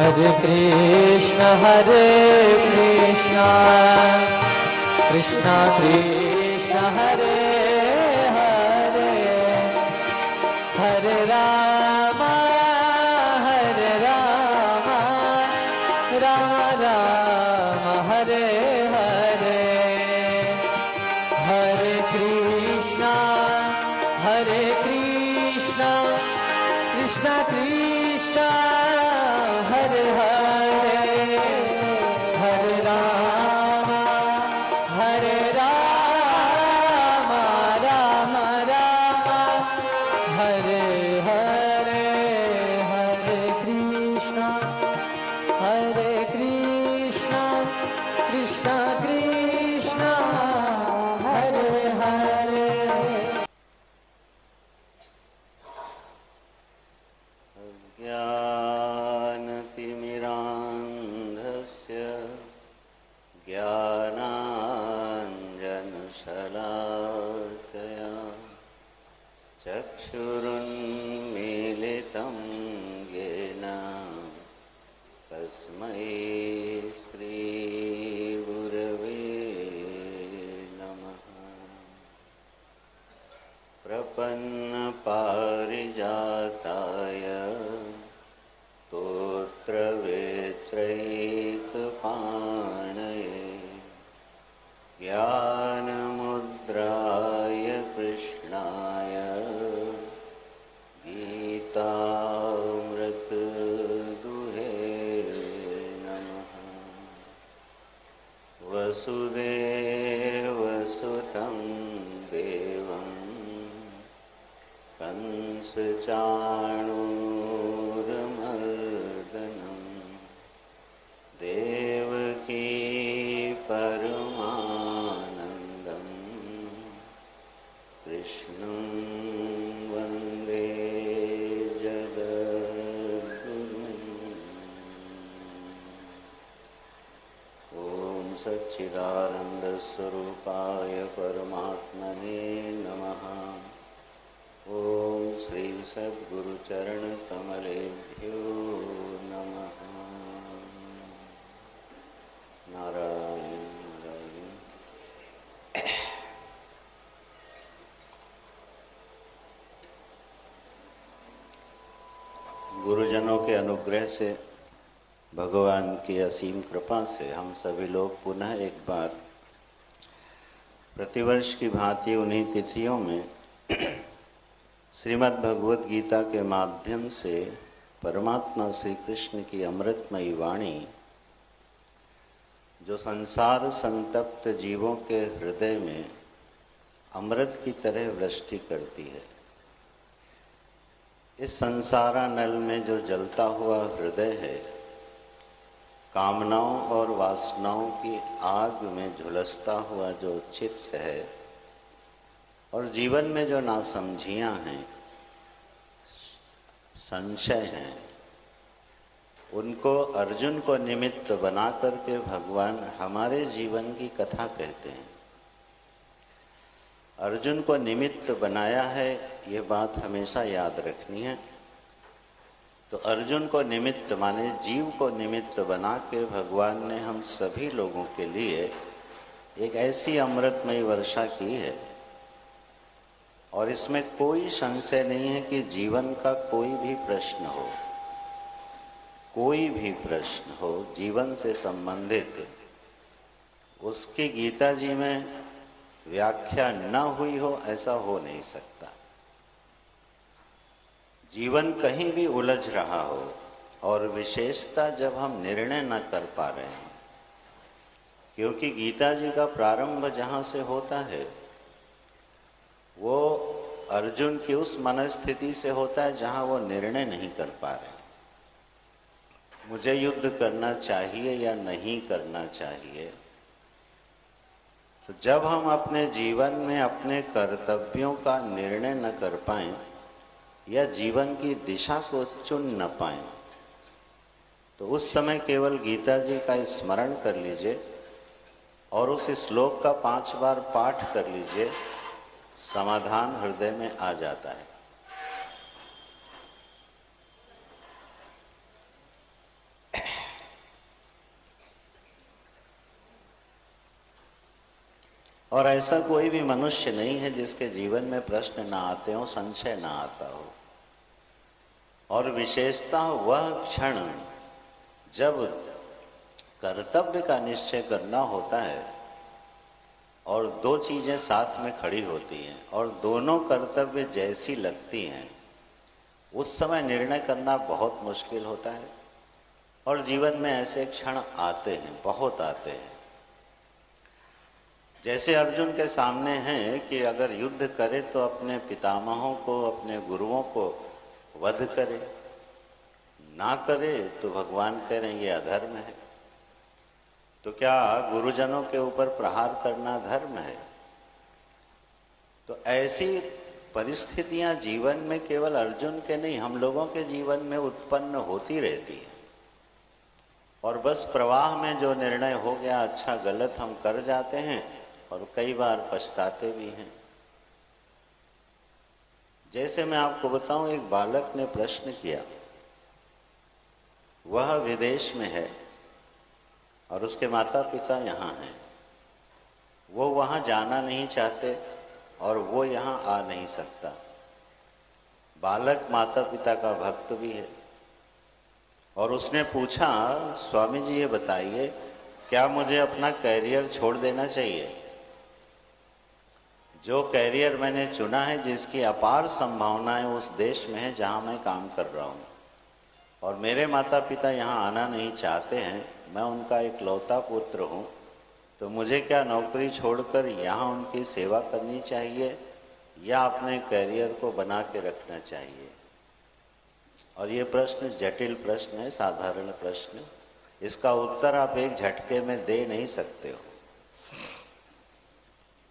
हरे कृष्णा कृष्णा कृष्णा हरे हरे, हरे राम राम राम हरे हरे, हरे कृष्णा कृष्णा कृष्णा हरे हरे, हरे राम राम राम हरे हरे, हरे कृष्णा कृष्णा कृष्णा हरे हरे। ज्ञानतिमिरान्धस्य ज्ञानाञ्जनशलाकया चक्षुरुन्मीलितं येन तस्मै श्रीगुरवे नमः। प्रपन्नपारिजाताय स्तोत्रवेत्रैकपाणये ज्ञानमुद्राय कृष्णाय गीतामृतदुहे नमः। वसुदेवसुतं देवं कंसचाणूरमर्दनं देवकी परमानन्दं कृष्णं वन्दे जगद्गुरुम्। ॐ सच्चिदानन्दस्वरूपाय परमात्मने नमः। ओम श्री सद्गुरुचरणकमलेभ्यो नमः। नारायण नारायण। गुरुजनों के अनुग्रह से, भगवान की असीम कृपा से हम सभी लोग पुनः एक बार प्रतिवर्ष की भांति उन्हीं तिथियों में श्रीमद् भगवद गीता के माध्यम से परमात्मा श्री कृष्ण की अमृतमयी वाणी, जो संसार संतप्त जीवों के हृदय में अमृत की तरह वृष्टि करती है, इस संसारानल में जो जलता हुआ हृदय है, कामनाओं और वासनाओं की आग में झुलसता हुआ जो चित्त है, और जीवन में जो नासमझियाँ हैं, संशय हैं, उनको अर्जुन को निमित्त बना करके भगवान हमारे जीवन की कथा कहते हैं। अर्जुन को निमित्त बनाया है, ये बात हमेशा याद रखनी है। तो अर्जुन को निमित्त माने जीव को निमित्त बना के भगवान ने हम सभी लोगों के लिए एक ऐसी अमृतमयी वर्षा की है, और इसमें कोई संशय नहीं है कि जीवन का कोई भी प्रश्न हो, कोई भी प्रश्न हो जीवन से संबंधित, उसकी गीता जी में व्याख्या न हुई हो ऐसा हो नहीं सकता। जीवन कहीं भी उलझ रहा हो, और विशेषता जब हम निर्णय न कर पा रहे हैं, क्योंकि गीता जी का प्रारंभ जहाँ से होता है वो अर्जुन की उस मनस्थिति से होता है जहाँ वो निर्णय नहीं कर पा रहे, मुझे युद्ध करना चाहिए या नहीं करना चाहिए। तो जब हम अपने जीवन में अपने कर्तव्यों का निर्णय न कर पाएं या जीवन की दिशा को चुन न पाएं, तो उस समय केवल गीता जी का स्मरण कर लीजिए और उस श्लोक का 5 बार पाठ कर लीजिए, समाधान हृदय में आ जाता है। और ऐसा कोई भी मनुष्य नहीं है जिसके जीवन में प्रश्न ना आते हो, संशय ना आता हो। और विशेषता वह क्षण जब कर्तव्य का निश्चय करना होता है और दो चीजें साथ में खड़ी होती हैं और दोनों कर्तव्य जैसी लगती हैं, उस समय निर्णय करना बहुत मुश्किल होता है। और जीवन में ऐसे क्षण आते हैं, बहुत आते हैं। जैसे अर्जुन के सामने हैं कि अगर युद्ध करे तो अपने पितामहों को, अपने गुरुओं को वध करे, ना करे तो भगवान कह रहे हैं ये अधर्म है। तो क्या गुरुजनों के ऊपर प्रहार करना धर्म है? तो ऐसी परिस्थितियां जीवन में केवल अर्जुन के नहीं, हम लोगों के जीवन में उत्पन्न होती रहती है। और बस प्रवाह में जो निर्णय हो गया, अच्छा गलत हम कर जाते हैं और कई बार पछताते भी हैं। जैसे मैं आपको बताऊं, एक बालक ने प्रश्न किया, वह विदेश में है और उसके माता पिता यहाँ हैं। वो वहाँ जाना नहीं चाहते और वो यहाँ आ नहीं सकता। बालक माता पिता का भक्त भी है और उसने पूछा, स्वामी जी ये बताइए, क्या मुझे अपना कैरियर छोड़ देना चाहिए? जो कैरियर मैंने चुना है, जिसकी अपार संभावनाएं उस देश में है जहाँ मैं काम कर रहा हूँ, और मेरे माता पिता यहाँ आना नहीं चाहते हैं, मैं उनका इकलौता पुत्र हूँ, तो मुझे क्या नौकरी छोड़कर यहाँ उनकी सेवा करनी चाहिए या अपने कैरियर को बना के रखना चाहिए? और ये प्रश्न जटिल प्रश्न है, साधारण प्रश्न, इसका उत्तर आप एक झटके में दे नहीं सकते हो।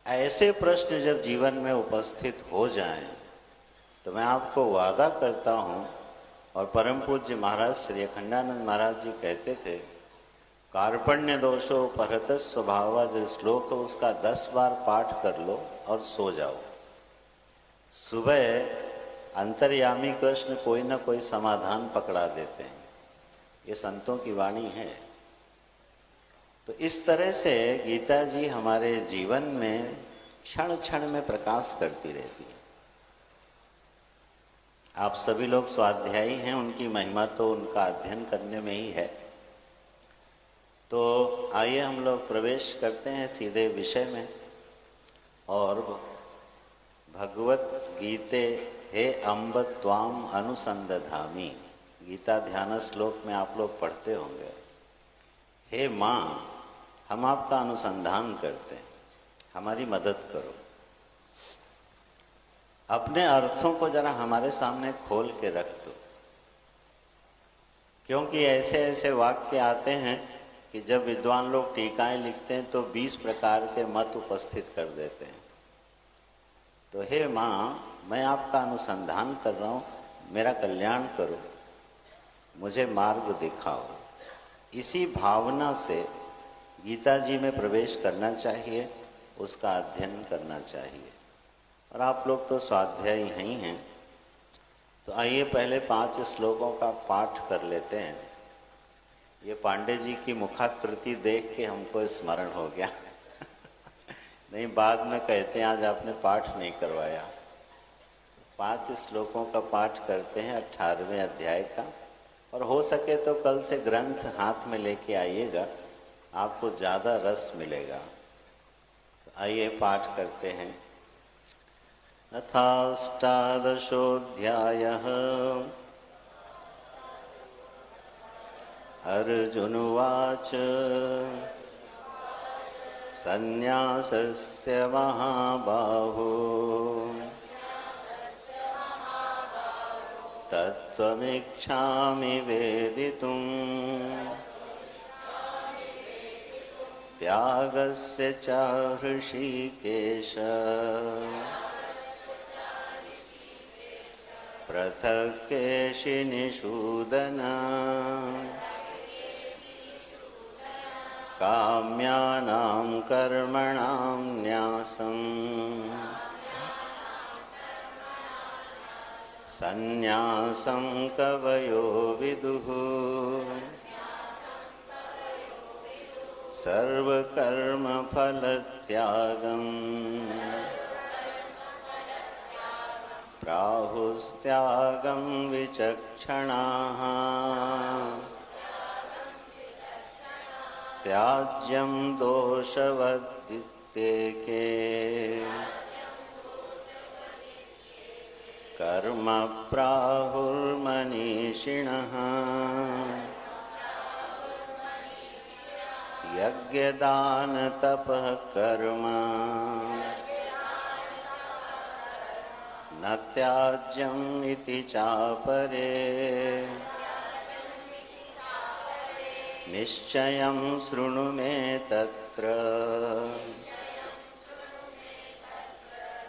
ऐसे प्रश्न जब जीवन में उपस्थित हो जाएं, तो मैं आपको वादा करता हूँ, और परम पूज्य महाराज श्री अखंडानंद महाराज जी कहते थे, कार्पण्य दोषो परहत स्वभाव, जो श्लोक है उसका 10 बार पाठ कर लो और सो जाओ। सुबह अंतर्यामी कृष्ण कोई ना कोई समाधान पकड़ा देते हैं। ये संतों की वाणी है। तो इस तरह से गीता जी हमारे जीवन में क्षण क्षण में प्रकाश करती रहती है। आप सभी लोग स्वाध्यायी हैं, उनकी महिमा तो उनका अध्ययन करने में ही है। तो आइए हम लोग प्रवेश करते हैं सीधे विषय में। और भगवत गीते हे अम्ब त्वाम अनुसंदधामि, गीता ध्यान श्लोक में आप लोग पढ़ते होंगे, हे माँ, हम आपका अनुसंधान करते हैं, हमारी मदद करो। अपने अर्थों को जरा हमारे सामने खोल के रख दो, क्योंकि ऐसे ऐसे वाक्य आते हैं कि जब विद्वान लोग टीकाएं लिखते हैं तो 20 प्रकार के मत उपस्थित कर देते हैं। तो हे माँ, मैं आपका अनुसंधान कर रहा हूँ, मेरा कल्याण करो, मुझे मार्ग दिखाओ। इसी भावना से गीता जी में प्रवेश करना चाहिए, उसका अध्ययन करना चाहिए। और आप लोग तो स्वाध्यायी ही हैं, तो आइए पहले 5 श्लोकों का पाठ कर लेते हैं। ये पांडे जी की मुखाकृति देख के हमको स्मरण हो गया नहीं, बाद में कहते हैं आज आपने पाठ नहीं करवाया। 5 श्लोकों का पाठ करते हैं 18वें अध्याय का, और हो सके तो कल से ग्रंथ हाथ में लेके आइएगा, आपको ज़्यादा रस मिलेगा। तो आइए पाठ करते हैं। अथाष्टादशोऽध्यायः। अर्जुनुवाच सन्न्यासस्य महाबाहो तत्त्वमिच्छामि वेदितुम् त्यागस्य च हृषीकेश पृथक् केशिनिषूदन काम्यानां कर्मणां न्यासम् सन्न्यासं कवयो विदुः सर्वकर्मफलत्यागम् प्राहुस्त्यागं विचक्षणाः त्याज्यं दोषवद्वित्येके कर्म प्राहुर्मनीषिणः यज्ञदानतपः कर्म न त्याज्यम् इति चापरे निश्चयं शृणु मे तत्र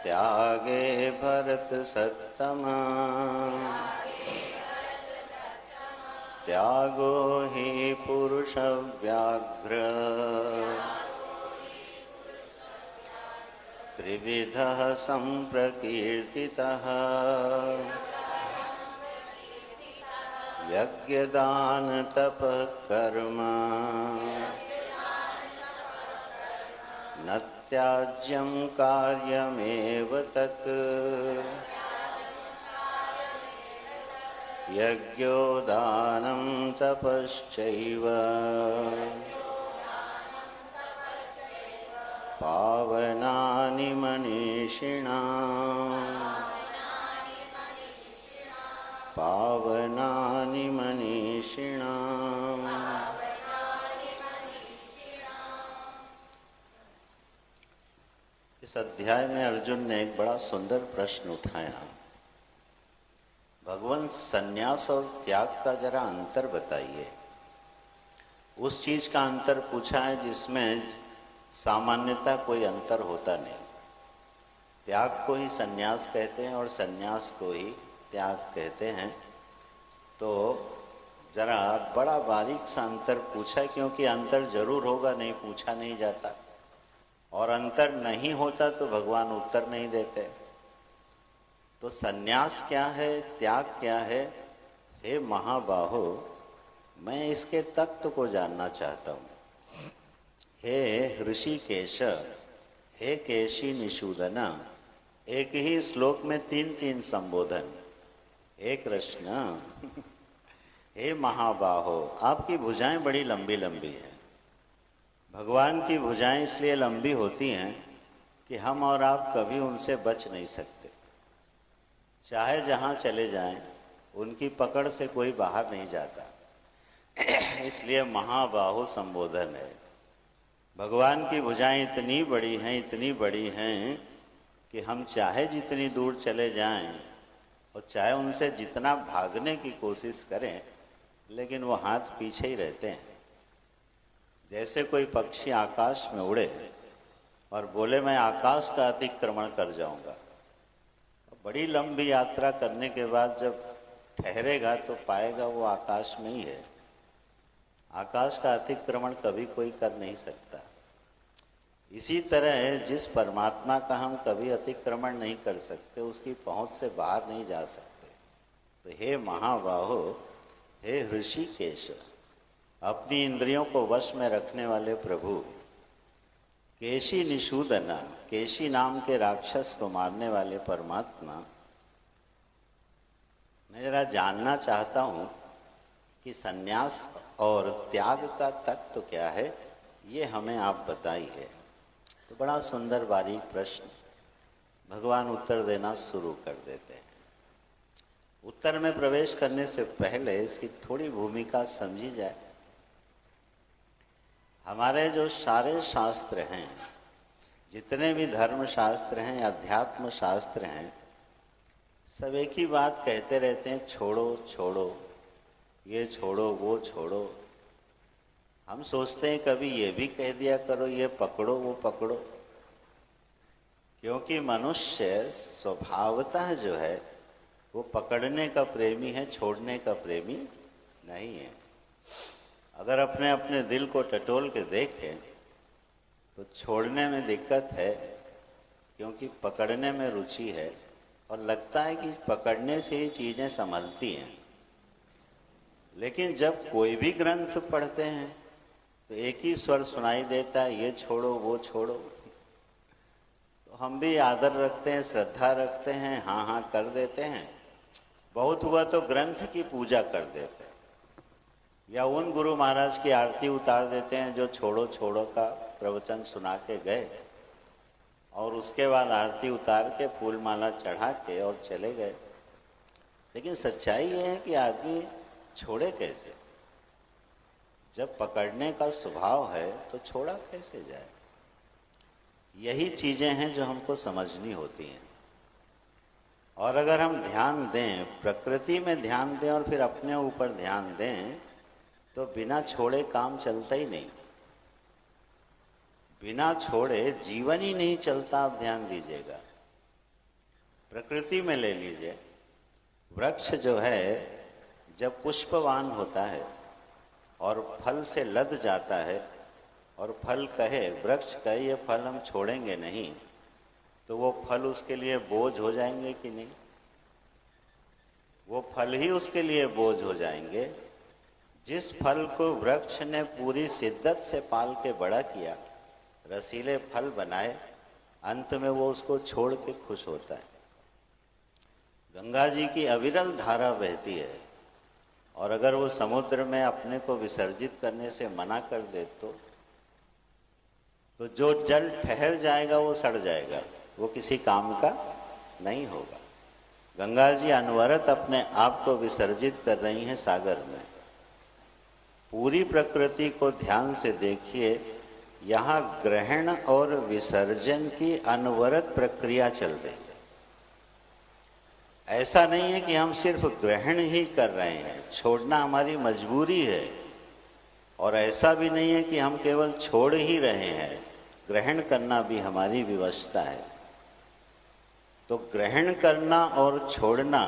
त्यागे भरतसत्तमा त्यागो हि पुरुषव्याघ्र त्रिविधः सम्प्रकीर्तितः यज्ञदानतपः कर्म न त्याज्यं कार्यमेव तत् यज्ञो दानं तपश्चैव पावनानि मनीषिणाम् पावनानि मनीषिणाम्। इस अध्याय में अर्जुन ने एक बड़ा सुंदर प्रश्न उठाया। भगवान, संन्यास और त्याग का जरा अंतर बताइए। उस चीज का अंतर पूछा है जिसमें सामान्यतः कोई अंतर होता नहीं। त्याग को ही संन्यास कहते हैं और संन्यास को ही त्याग कहते हैं। तो जरा बड़ा बारीक सा अंतर पूछा, क्योंकि अंतर जरूर होगा, नहीं पूछा नहीं जाता, और अंतर नहीं होता तो भगवान उत्तर नहीं देते। तो संन्यास क्या है, त्याग क्या है? हे महाबाहो, मैं इसके तत्व को जानना चाहता हूँ। हे ऋषिकेश, हे केशी निषूदन, एक ही श्लोक में तीन तीन संबोधन। एक प्रश्न, हे महाबाहो, आपकी भुजाएं बड़ी लंबी लंबी हैं। भगवान की भुजाएं इसलिए लंबी होती हैं कि हम और आप कभी उनसे बच नहीं सकते। चाहे जहाँ चले जाएं, उनकी पकड़ से कोई बाहर नहीं जाता। इसलिए महाबाहो संबोधन है। भगवान की भुजाएं इतनी बड़ी हैं कि हम चाहे जितनी दूर चले जाएं और चाहे उनसे जितना भागने की कोशिश करें, लेकिन वो हाथ पीछे ही रहते हैं। जैसे कोई पक्षी आकाश में उड़े और बोले मैं आकाश का अतिक्रमण कर जाऊंगा, बड़ी लंबी यात्रा करने के बाद जब ठहरेगा तो पाएगा वो आकाश में ही है। आकाश का अतिक्रमण कभी कोई कर नहीं सकता। इसी तरह जिस परमात्मा का हम कभी अतिक्रमण नहीं कर सकते, उसकी पहुंच से बाहर नहीं जा सकते। तो हे महाबाहो, हे ऋषिकेश, अपनी इंद्रियों को वश में रखने वाले प्रभु, केशी निषूदना, केशी नाम के राक्षस को मारने वाले परमात्मा, मैं जरा जानना चाहता हूँ कि संन्यास और त्याग का तत्व क्या है, ये हमें आप बताइए। तो बड़ा सुंदर बारीक प्रश्न, भगवान उत्तर देना शुरू कर देते हैं। उत्तर में प्रवेश करने से पहले इसकी थोड़ी भूमिका समझी जाए। हमारे जो सारे शास्त्र हैं, जितने भी धर्म शास्त्र हैं, अध्यात्म शास्त्र हैं, सब एक ही बात कहते रहते हैं, छोड़ो छोड़ो, ये छोड़ो वो छोड़ो। हम सोचते हैं कभी ये भी कह दिया करो, ये पकड़ो वो पकड़ो, क्योंकि मनुष्य स्वभावतः जो है वो पकड़ने का प्रेमी है, छोड़ने का प्रेमी नहीं है। अगर अपने अपने दिल को टटोल के देखें तो छोड़ने में दिक्कत है, क्योंकि पकड़ने में रुचि है और लगता है कि पकड़ने से ही चीज़ें संभलती हैं। लेकिन जब कोई भी ग्रंथ पढ़ते हैं, तो एक ही स्वर सुनाई देता है, ये छोड़ो वो छोड़ो। तो हम भी आदर रखते हैं, श्रद्धा रखते हैं, हाँ हाँ कर देते हैं। बहुत हुआ तो ग्रंथ की पूजा कर देते हैं, या उन गुरु महाराज की आरती उतार देते हैं जो छोड़ो छोड़ो का प्रवचन सुना के गए, और उसके बाद आरती उतार के फूल माला चढ़ा के और चले गए। लेकिन सच्चाई ये है कि आदमी छोड़े कैसे? जब पकड़ने का स्वभाव है तो छोड़ा कैसे जाए? यही चीजें हैं जो हमको समझनी होती हैं। और अगर हम ध्यान दें, प्रकृति में ध्यान दें और फिर अपने ऊपर ध्यान दें, तो बिना छोड़े काम चलता ही नहीं। बिना छोड़े जीवन ही नहीं चलता। आप ध्यान दीजिएगा, प्रकृति में ले लीजिए, वृक्ष जो है जब पुष्पवान होता है और फल से लद जाता है, और फल कहे, वृक्ष कहे ये फल हम छोड़ेंगे नहीं, तो वो फल उसके लिए बोझ हो जाएंगे कि नहीं? वो फल ही उसके लिए बोझ हो जाएंगे। जिस फल को वृक्ष ने पूरी शिद्दत से पाल के बड़ा किया, रसीले फल बनाए, अंत में वो उसको छोड़ के खुश होता है। गंगा जी की अविरल धारा बहती है, और अगर वो समुद्र में अपने को विसर्जित करने से मना कर दे तो जो जल ठहर जाएगा वो सड़ जाएगा, वो किसी काम का नहीं होगा। गंगा जी अनवरत अपने आप को विसर्जित कर रही हैं सागर में। पूरी प्रकृति को ध्यान से देखिए, यहाँ ग्रहण और विसर्जन की अनवरत प्रक्रिया चल रही है। ऐसा नहीं है कि हम सिर्फ ग्रहण ही कर रहे हैं, छोड़ना हमारी मजबूरी है। और ऐसा भी नहीं है कि हम केवल छोड़ ही रहे हैं, ग्रहण करना भी हमारी व्यवस्था है। तो ग्रहण करना और छोड़ना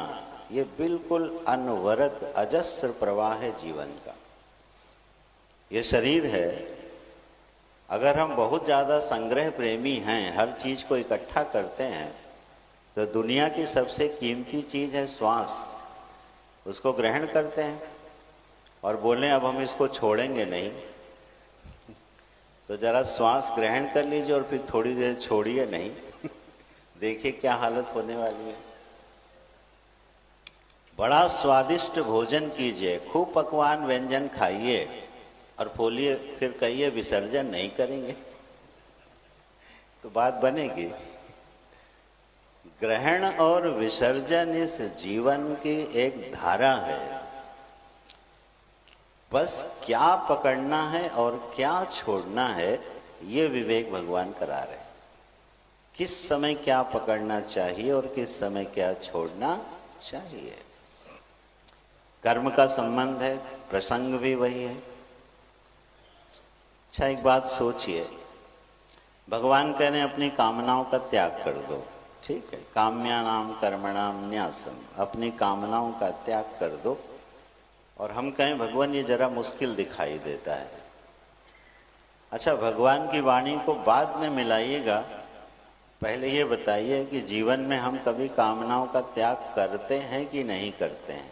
ये बिल्कुल अनवरत अजस्र प्रवाह है जीवन का। ये शरीर है, अगर हम बहुत ज़्यादा संग्रह प्रेमी हैं, हर चीज़ को इकट्ठा करते हैं, तो दुनिया की सबसे कीमती चीज़ है श्वास। उसको ग्रहण करते हैं और बोलें अब हम इसको छोड़ेंगे नहीं, तो जरा श्वास ग्रहण कर लीजिए और फिर थोड़ी देर छोड़िए नहीं, देखिए क्या हालत होने वाली है। बड़ा स्वादिष्ट भोजन कीजिए, खूब पकवान व्यंजन खाइए और बोलिए, फिर कहिए विसर्जन नहीं करेंगे, तो बात बनेगी? ग्रहण और विसर्जन इस जीवन की एक धारा है। बस क्या पकड़ना है और क्या छोड़ना है, ये विवेक भगवान करा रहे हैं। किस समय क्या पकड़ना चाहिए और किस समय क्या छोड़ना चाहिए। कर्म का संबंध है, प्रसंग भी वही है। अच्छा, एक बात सोचिए, भगवान कह रहे हैं अपनी कामनाओं का त्याग कर दो, ठीक है, काम्यानाम कर्मणाम न्यासम, अपनी कामनाओं का त्याग कर दो। और हम कहें भगवान ये जरा मुश्किल दिखाई देता है। अच्छा, भगवान की वाणी को बाद में मिलाइएगा, पहले ये बताइए कि जीवन में हम कभी कामनाओं का त्याग करते हैं कि नहीं करते हैं।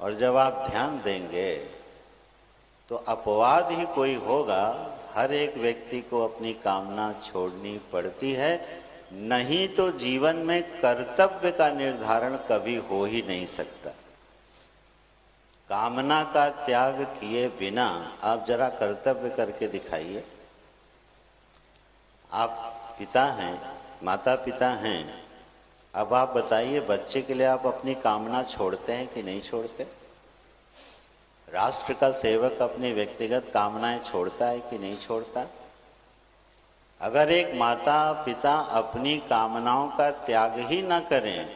और जब आप ध्यान देंगे तो अपवाद ही कोई होगा, हर एक व्यक्ति को अपनी कामना छोड़नी पड़ती है, नहीं तो जीवन में कर्तव्य का निर्धारण कभी हो ही नहीं सकता। कामना का त्याग किए बिना आप जरा कर्तव्य करके दिखाइए। आप पिता हैं, माता पिता हैं, अब आप बताइए बच्चे के लिए आप अपनी कामना छोड़ते हैं कि नहीं छोड़ते? राष्ट्र का सेवक अपनी व्यक्तिगत कामनाएं छोड़ता है कि नहीं छोड़ता? अगर एक माता पिता अपनी कामनाओं का त्याग ही न करें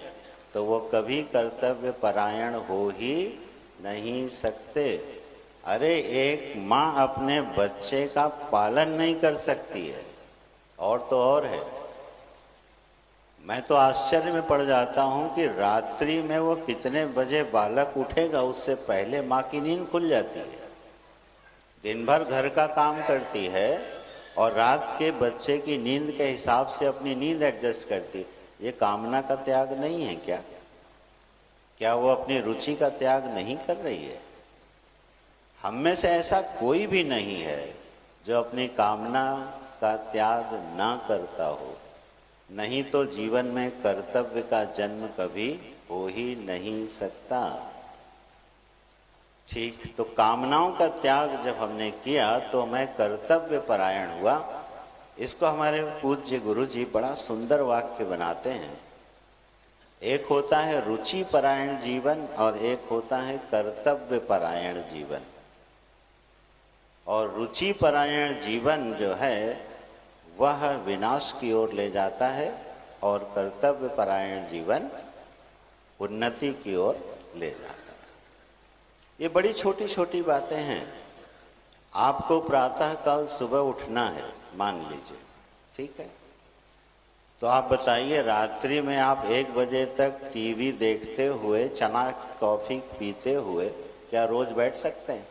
तो वो कभी कर्तव्य परायण हो ही नहीं सकते। अरे, एक माँ अपने बच्चे का पालन नहीं कर सकती है, और तो और है। मैं तो आश्चर्य में पड़ जाता हूँ कि रात्रि में वो कितने बजे बालक उठेगा, उससे पहले माँ की नींद खुल जाती है। दिन भर घर का काम करती है और रात के बच्चे की नींद के हिसाब से अपनी नींद एडजस्ट करती है। ये कामना का त्याग नहीं है क्या? क्या वो अपनी रुचि का त्याग नहीं कर रही है? हम में से ऐसा कोई भी नहीं है जो अपनी कामना का त्याग ना करता हो, नहीं तो जीवन में कर्तव्य का जन्म कभी हो ही नहीं सकता। ठीक, तो कामनाओं का त्याग जब हमने किया तो मैं कर्तव्य परायण हुआ। इसको हमारे पूज्य गुरु जी बड़ा सुंदर वाक्य बनाते हैं। एक होता है रुचि परायण जीवन और एक होता है कर्तव्य परायण जीवन। और रुचि परायण जीवन जो है वह विनाश की ओर ले जाता है और कर्तव्य परायण जीवन उन्नति की ओर ले जाता है। ये बड़ी छोटी छोटी बातें हैं। आपको प्रातः काल सुबह उठना है, मान लीजिए, ठीक है, तो आप बताइए रात्रि में आप 1 बजे तक टीवी देखते हुए, चना कॉफी पीते हुए क्या रोज बैठ सकते हैं?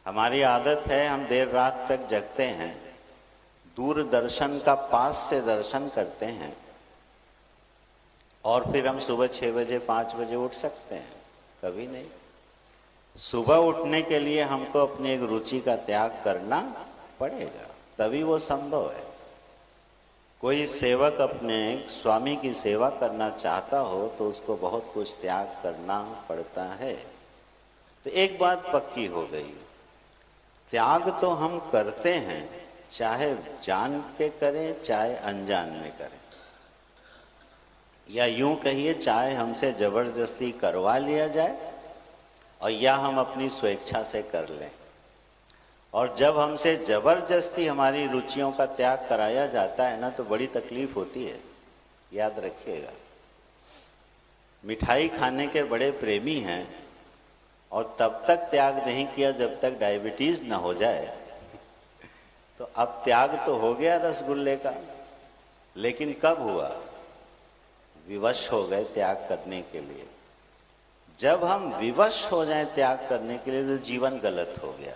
हमारी आदत है, हम देर रात तक जगते हैं, दूरदर्शन का पास से दर्शन करते हैं और फिर हम सुबह 6 बजे 5 बजे उठ सकते हैं? कभी नहीं। सुबह उठने के लिए हमको अपनी एक रुचि का त्याग करना पड़ेगा, तभी वो संभव है। कोई सेवक अपने स्वामी की सेवा करना चाहता हो तो उसको बहुत कुछ त्याग करना पड़ता है। तो एक बात पक्की हो गई, त्याग तो हम करते हैं, चाहे जान के करें चाहे अनजान में करें, या यूं कहिए चाहे हमसे जबरदस्ती करवा लिया जाए और या हम अपनी स्वेच्छा से कर लें। और जब हमसे जबरदस्ती हमारी रुचियों का त्याग कराया जाता है ना, तो बड़ी तकलीफ होती है, याद रखिएगा। मिठाई खाने के बड़े प्रेमी हैं और तब तक त्याग नहीं किया जब तक डायबिटीज ना हो जाए। तो अब त्याग तो हो गया रसगुल्ले का, लेकिन कब हुआ? विवश हो गए त्याग करने के लिए। जब हम विवश हो जाएं त्याग करने के लिए तो जीवन गलत हो गया।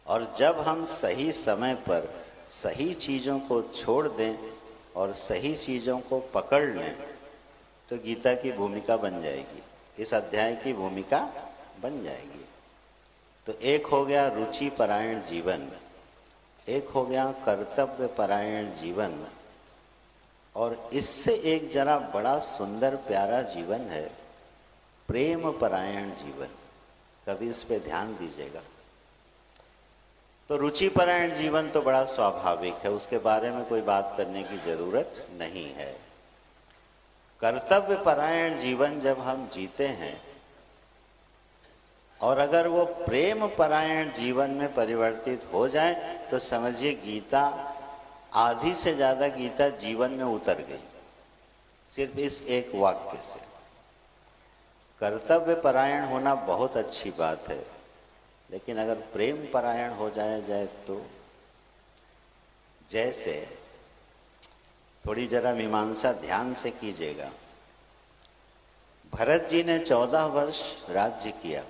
और जब हम सही समय पर सही चीजों को छोड़ दें और सही चीजों को पकड़ लें तो गीता की भूमिका बन जाएगी, इस अध्याय की भूमिका बन जाएगी। तो एक हो गया रुचि परायण जीवन, एक हो गया कर्तव्य परायण जीवन, और इससे एक जरा बड़ा सुंदर प्यारा जीवन है प्रेम परायण जीवन। कभी इस पे ध्यान दीजिएगा। तो रुचि परायण जीवन तो बड़ा स्वाभाविक है, उसके बारे में कोई बात करने की जरूरत नहीं है। कर्तव्य परायण जीवन जब हम जीते हैं और अगर वो प्रेम परायण जीवन में परिवर्तित हो जाए तो समझिए गीता, आधी से ज्यादा गीता जीवन में उतर गई सिर्फ इस एक वाक्य से। कर्तव्य परायण होना बहुत अच्छी बात है, लेकिन अगर प्रेम परायण हो जाए तो, जैसे थोड़ी जरा मीमांसा ध्यान से कीजिएगा। भरत जी ने 14 वर्ष राज्य किया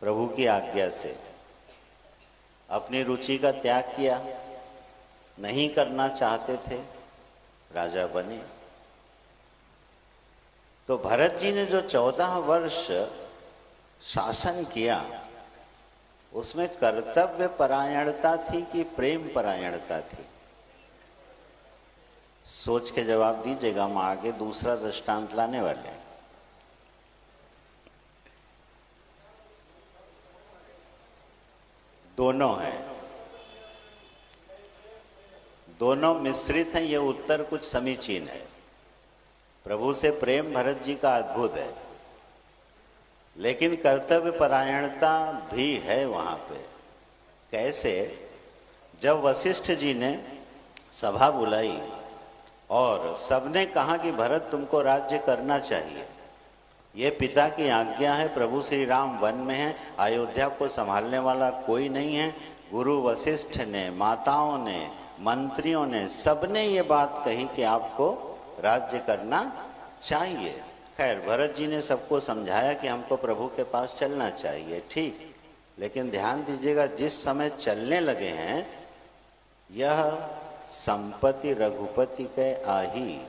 प्रभु की आज्ञा से, अपनी रुचि का त्याग किया, नहीं करना चाहते थे, राजा बने। तो भरत जी ने जो 14 वर्ष शासन किया उसमें कर्तव्य परायणता थी कि प्रेम परायणता थी? सोच के जवाब दीजिएगा, हम आगे दूसरा दृष्टांत लाने वाले हैं। दोनों हैं, दोनों मिश्रित हैं। ये उत्तर कुछ समीचीन है। प्रभु से प्रेम भरत जी का अद्भुत है, लेकिन कर्तव्य परायणता भी है वहां पे। कैसे? जब वशिष्ठ जी ने सभा बुलाई और सबने कहा कि भरत तुमको राज्य करना चाहिए, ये पिता की आज्ञा है, प्रभु श्री राम वन में है, अयोध्या को संभालने वाला कोई नहीं है। गुरु वशिष्ठ ने, माताओं ने, मंत्रियों ने, सबने ये बात कही कि आपको राज्य करना चाहिए। खैर, भरत जी ने सबको समझाया कि हमको प्रभु के पास चलना चाहिए, ठीक, लेकिन ध्यान दीजिएगा, जिस समय चलने लगे हैं यह संपत्ति रघुपति के आही।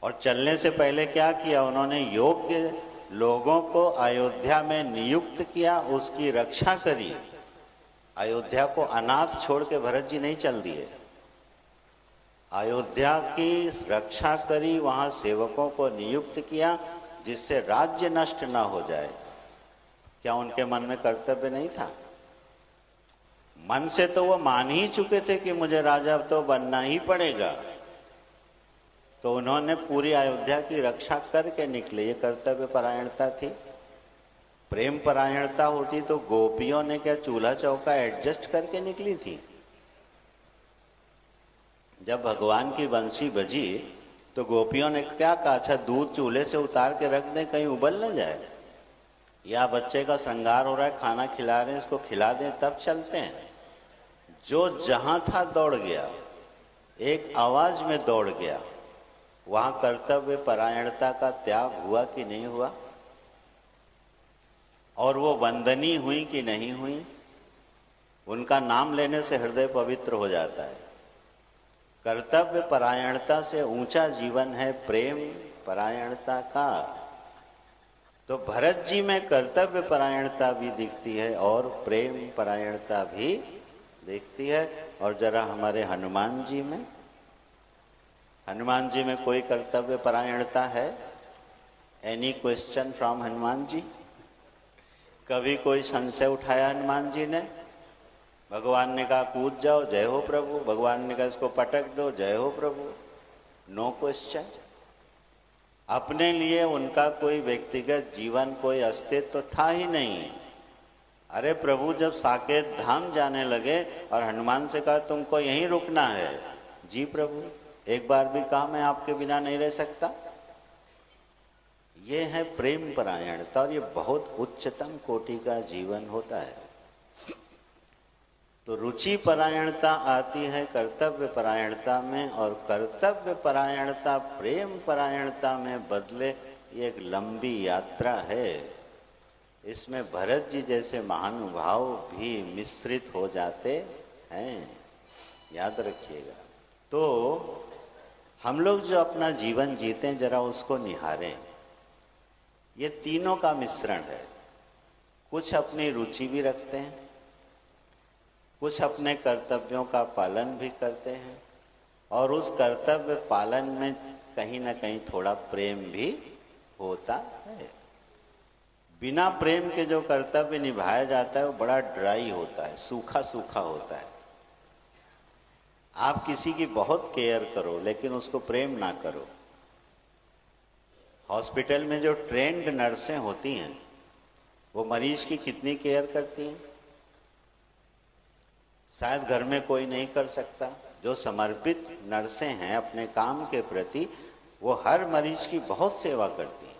और चलने से पहले क्या किया उन्होंने? योग्य लोगों को अयोध्या में नियुक्त किया, उसकी रक्षा करी। अयोध्या को अनाथ छोड़ के भरत जी नहीं चल दिए। अयोध्या की रक्षा करी, वहां सेवकों को नियुक्त किया जिससे राज्य नष्ट ना हो जाए। क्या उनके मन में कर्तव्य नहीं था? मन से तो वो मान ही चुके थे कि मुझे राजा तो बनना ही पड़ेगा, तो उन्होंने पूरी अयोध्या की रक्षा करके निकले। ये कर्तव्य परायणता थी। प्रेम परायणता होती तो गोपियों ने क्या चूल्हा चौका एडजस्ट करके निकली थी? जब भगवान की बंसी बजी तो गोपियों ने क्या कहा, अच्छा दूध चूल्हे से उतार के रख दें कहीं उबल न जाए, या बच्चे का श्रृंगार हो रहा है खाना खिला रहे हैं इसको खिला दें तब चलते हैं। जो जहां था दौड़ गया, एक आवाज में दौड़ गया। वहां कर्तव्य परायणता का त्याग हुआ कि नहीं हुआ? और वो वंदनीय हुई कि नहीं हुई? उनका नाम लेने से हृदय पवित्र हो जाता है। कर्तव्य परायणता से ऊंचा जीवन है प्रेम परायणता का। तो भरत जी में कर्तव्य परायणता भी दिखती है और प्रेम परायणता भी दिखती है। और जरा हमारे हनुमान जी में, हनुमान जी में कोई कर्तव्य परायणता है? Any question from Hanuman ji? कभी कोई संशय उठाया हनुमान जी ने? भगवान ने कहा कूद जाओ, जय हो प्रभु। भगवान ने कहा इसको पटक दो, जय हो प्रभु। No question. अपने लिए उनका कोई व्यक्तिगत जीवन, कोई अस्तित्व तो था ही नहीं। अरे प्रभु जब साकेत धाम जाने लगे और हनुमान से कहा तुमको यहीं रुकना है, जी प्रभु एक बार भी कहा मैं आपके बिना नहीं रह सकता। ये है प्रेम परायणता और ये बहुत उच्चतम कोटि का जीवन होता है। तो रुचि परायणता आती है कर्तव्य परायणता में, और कर्तव्य परायणता प्रेम परायणता में बदले ये एक लंबी यात्रा है। इसमें भरत जी जैसे महानुभाव भी मिश्रित हो जाते हैं, याद रखिएगा। तो हम लोग जो अपना जीवन जीते हैं जरा उसको निहारें। ये तीनों का मिश्रण है। कुछ अपनी रुचि भी रखते हैं, कुछ अपने कर्तव्यों का पालन भी करते हैं, और उस कर्तव्य पालन में कहीं ना कहीं थोड़ा प्रेम भी होता है। बिना प्रेम के जो कर्तव्य निभाया जाता है वो बड़ा ड्राई होता है, सूखा सूखा होता है। आप किसी की बहुत केयर करो लेकिन उसको प्रेम ना करो। हॉस्पिटल में जो ट्रेंड नर्सें होती हैं वो मरीज की कितनी केयर करती हैं, शायद घर में कोई नहीं कर सकता। जो समर्पित नर्सें हैं अपने काम के प्रति, वो हर मरीज की बहुत सेवा करती हैं।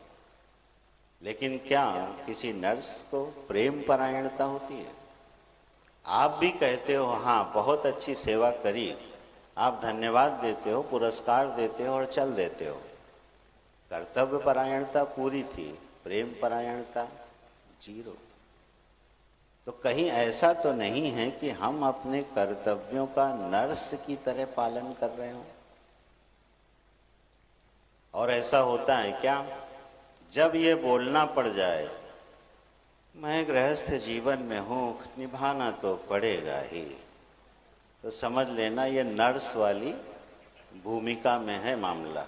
लेकिन क्या किसी नर्स को प्रेम परायणता होती है? आप भी कहते हो हाँ बहुत अच्छी सेवा करी, आप धन्यवाद देते हो, पुरस्कार देते हो और चल देते हो। कर्तव्य परायणता पूरी थी, प्रेम परायणता जीरो। तो कहीं ऐसा तो नहीं है कि हम अपने कर्तव्यों का नर्स की तरह पालन कर रहे हो? और ऐसा होता है क्या, जब ये बोलना पड़ जाए मैं गृहस्थ जीवन में हूं, निभाना तो पड़ेगा ही, तो समझ लेना ये नर्स वाली भूमिका में है मामला।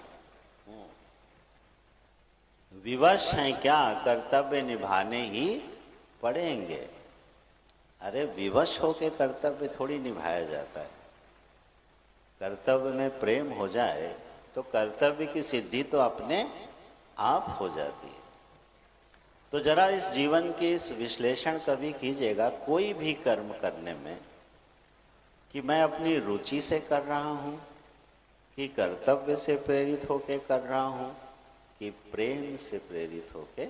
विवश हैं क्या, कर्तव्य निभाने ही पड़ेंगे। अरे विवश होके कर्तव्य थोड़ी निभाया जाता है। कर्तव्य में प्रेम हो जाए तो कर्तव्य की सिद्धि तो अपने आप हो जाती है। तो जरा इस जीवन की इस विश्लेषण कभी कीजिएगा कोई भी कर्म करने में, कि मैं अपनी रुचि से कर रहा हूं, कि कर्तव्य से प्रेरित होके कर रहा हूं, कि प्रेम से प्रेरित होके।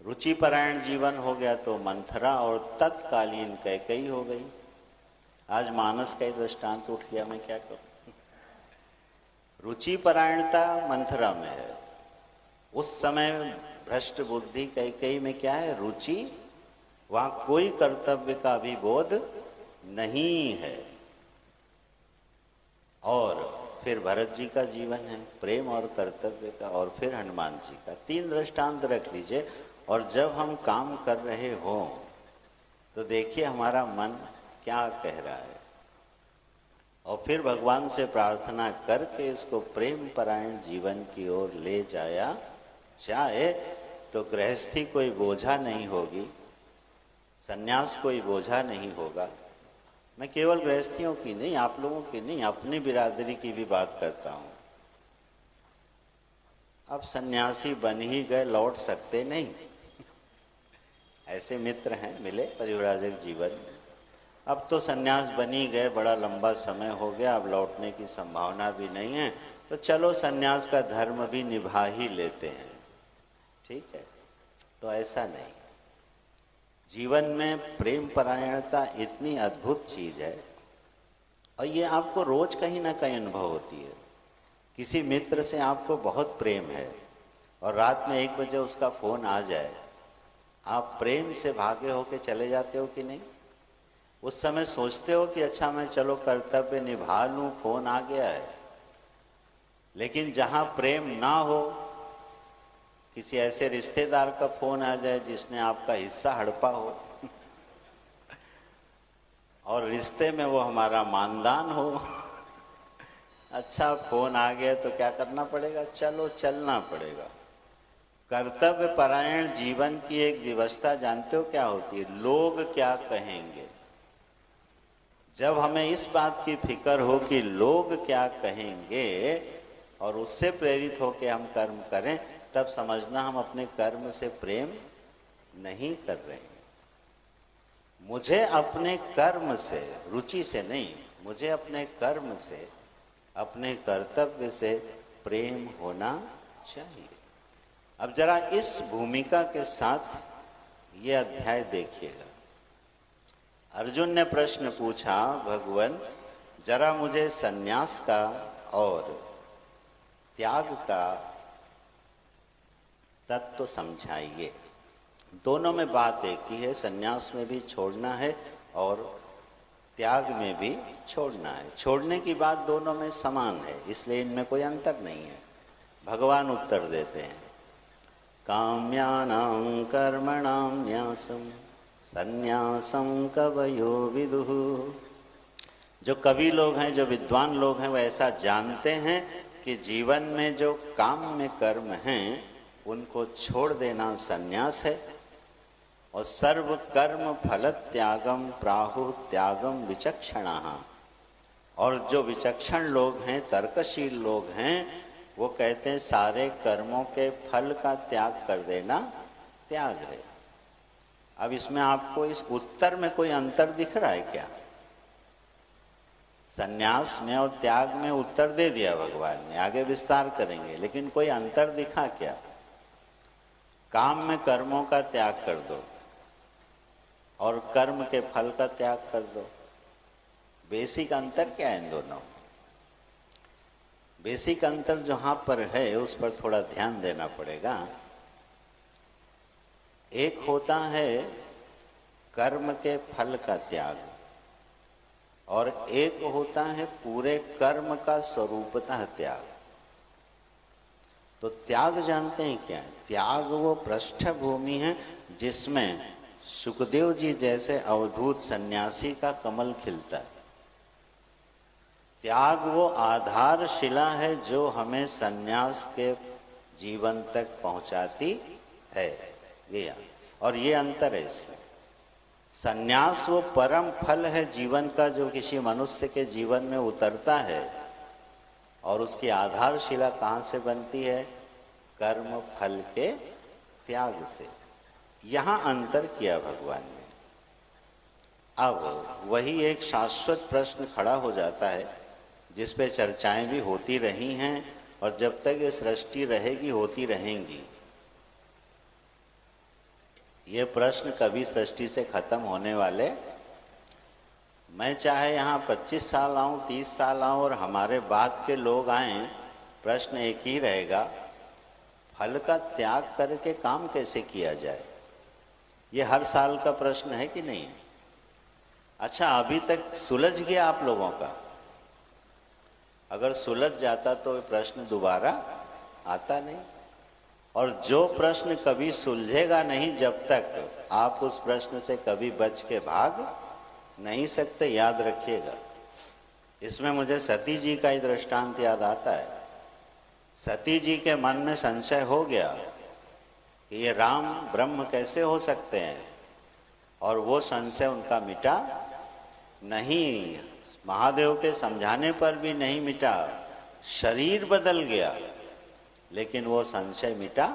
रुचि परायण जीवन हो गया तो मंथरा और तत्कालीन कैकेयी हो गई। आज मानस का ही दृष्टांत उठ गया, मैं क्या करूं। रुचि परायणता मंथरा में है, उस समय भ्रष्ट बुद्धि कैकेयी में क्या है, रुचि। वहां कोई कर्तव्य का भी बोध नहीं है। और फिर भरत जी का जीवन है प्रेम और कर्तव्य का, और फिर हनुमान जी का। 3 दृष्टांत रख लीजिए। और जब हम काम कर रहे हों तो देखिए हमारा मन क्या कह रहा है, और फिर भगवान से प्रार्थना करके इसको प्रेम परायण जीवन की ओर ले जाया जाए तो गृहस्थी कोई बोझा नहीं होगी, सन्यास कोई बोझा नहीं होगा। मैं केवल गृहस्थियों की नहीं, आप लोगों की नहीं, अपनी बिरादरी की भी बात करता हूं। अब सन्यासी बन ही गए, लौट सकते नहीं। ऐसे मित्र हैं मिले परिवारिक जीवन में। अब तो सन्यास बन ही गए, बड़ा लंबा समय हो गया, अब लौटने की संभावना भी नहीं है, तो चलो सन्यास का धर्म भी निभा ही लेते हैं, ठीक है। तो ऐसा नहीं, जीवन में प्रेम परायणता इतनी अद्भुत चीज है, और ये आपको रोज कहीं ना कहीं अनुभव होती है। किसी मित्र से आपको बहुत प्रेम है और रात में 1 बजे उसका फोन आ जाए, आप प्रेम से भागे होके चले जाते हो कि नहीं? उस समय सोचते हो कि अच्छा मैं चलो कर्तव्य निभा लूं, फोन आ गया है। लेकिन जहां प्रेम ना हो, किसी ऐसे रिश्तेदार का फोन आ जाए जिसने आपका हिस्सा हड़पा हो और रिश्ते में वो हमारा मानदान हो, अच्छा फोन आ गया तो क्या करना पड़ेगा? चलो चलना पड़ेगा। कर्तव्य परायण जीवन की एक व्यवस्था जानते हो क्या होती है? लोग क्या कहेंगे। जब हमें इस बात की फिक्र हो कि लोग क्या कहेंगे और उससे प्रेरित होकर हम कर्म करें, तब समझना हम अपने कर्म से प्रेम नहीं कर रहे हैं। मुझे अपने कर्म से, रुचि से नहीं, मुझे अपने कर्म से, अपने कर्तव्य से प्रेम होना चाहिए। अब जरा इस भूमिका के साथ ये अध्याय देखिएगा। अर्जुन ने प्रश्न पूछा, भगवान जरा मुझे सन्यास का और त्याग का तत्व समझाइए। दोनों में बात एक ही है, सन्यास में भी छोड़ना है और त्याग में भी छोड़ना है। छोड़ने की बात दोनों में समान है, इसलिए इनमें कोई अंतर नहीं है। भगवान उत्तर देते हैं, काम्यानां कर्मणां न्यासं सन्यासं कवयो विदुः। जो कवि लोग हैं, जो विद्वान लोग हैं, वो ऐसा जानते हैं कि जीवन में जो काम में कर्म हैं उनको छोड़ देना सन्यास है। और सर्व कर्म फल त्यागम प्राहु त्यागम विचक्षणाः। और जो विचक्षण लोग हैं, तर्कशील लोग हैं, वो कहते हैं सारे कर्मों के फल का त्याग कर देना त्याग है। अब इसमें आपको इस उत्तर में कोई अंतर दिख रहा है क्या? सन्यास में और त्याग में उत्तर दे दिया भगवान ने, आगे विस्तार करेंगे, लेकिन कोई अंतर दिखा क्या? काम में कर्मों का त्याग कर दो और कर्म के फल का त्याग कर दो। बेसिक अंतर क्या है इन दोनों? बेसिक अंतर जहां पर है उस पर थोड़ा ध्यान देना पड़ेगा। एक होता है कर्म के फल का त्याग, और एक होता है पूरे कर्म का स्वरूपतः त्याग। तो त्याग जानते हैं क्या है? त्याग वो पृष्ठभूमि है जिसमें सुखदेव जी जैसे अवधूत सन्यासी का कमल खिलता है। त्याग वो आधारशिला है जो हमें सन्यास के जीवन तक पहुंचाती है। ये और ये अंतर है इसमें। सन्यास वो परम फल है जीवन का जो किसी मनुष्य के जीवन में उतरता है, और उसकी आधारशिला कहाँ से बनती है? कर्म फल के त्याग से। यहां अंतर किया भगवान ने। अब वही एक शाश्वत प्रश्न खड़ा हो जाता है जिस पे चर्चाएं भी होती रही हैं और जब तक ये सृष्टि रहेगी होती रहेंगी। ये प्रश्न कभी सृष्टि से खत्म होने वाले, मैं चाहे यहाँ 25 साल आऊं, 30 साल आऊं और हमारे बाद के लोग आए, प्रश्न एक ही रहेगा, फल का त्याग करके काम कैसे किया जाए। ये हर साल का प्रश्न है कि नहीं? अच्छा, अभी तक सुलझ गया आप लोगों का? अगर सुलझ जाता तो ये प्रश्न दोबारा आता नहीं। और जो प्रश्न कभी सुलझेगा नहीं, जब तक आप उस प्रश्न से कभी बच के भाग नहीं सकते, याद रखिएगा। इसमें मुझे सती जी का ही दृष्टांत याद आता है। सती जी के मन में संशय हो गया कि ये राम ब्रह्म कैसे हो सकते हैं, और वो संशय उनका मिटा नहीं। महादेव के समझाने पर भी नहीं मिटा, शरीर बदल गया लेकिन वो संशय मिटा।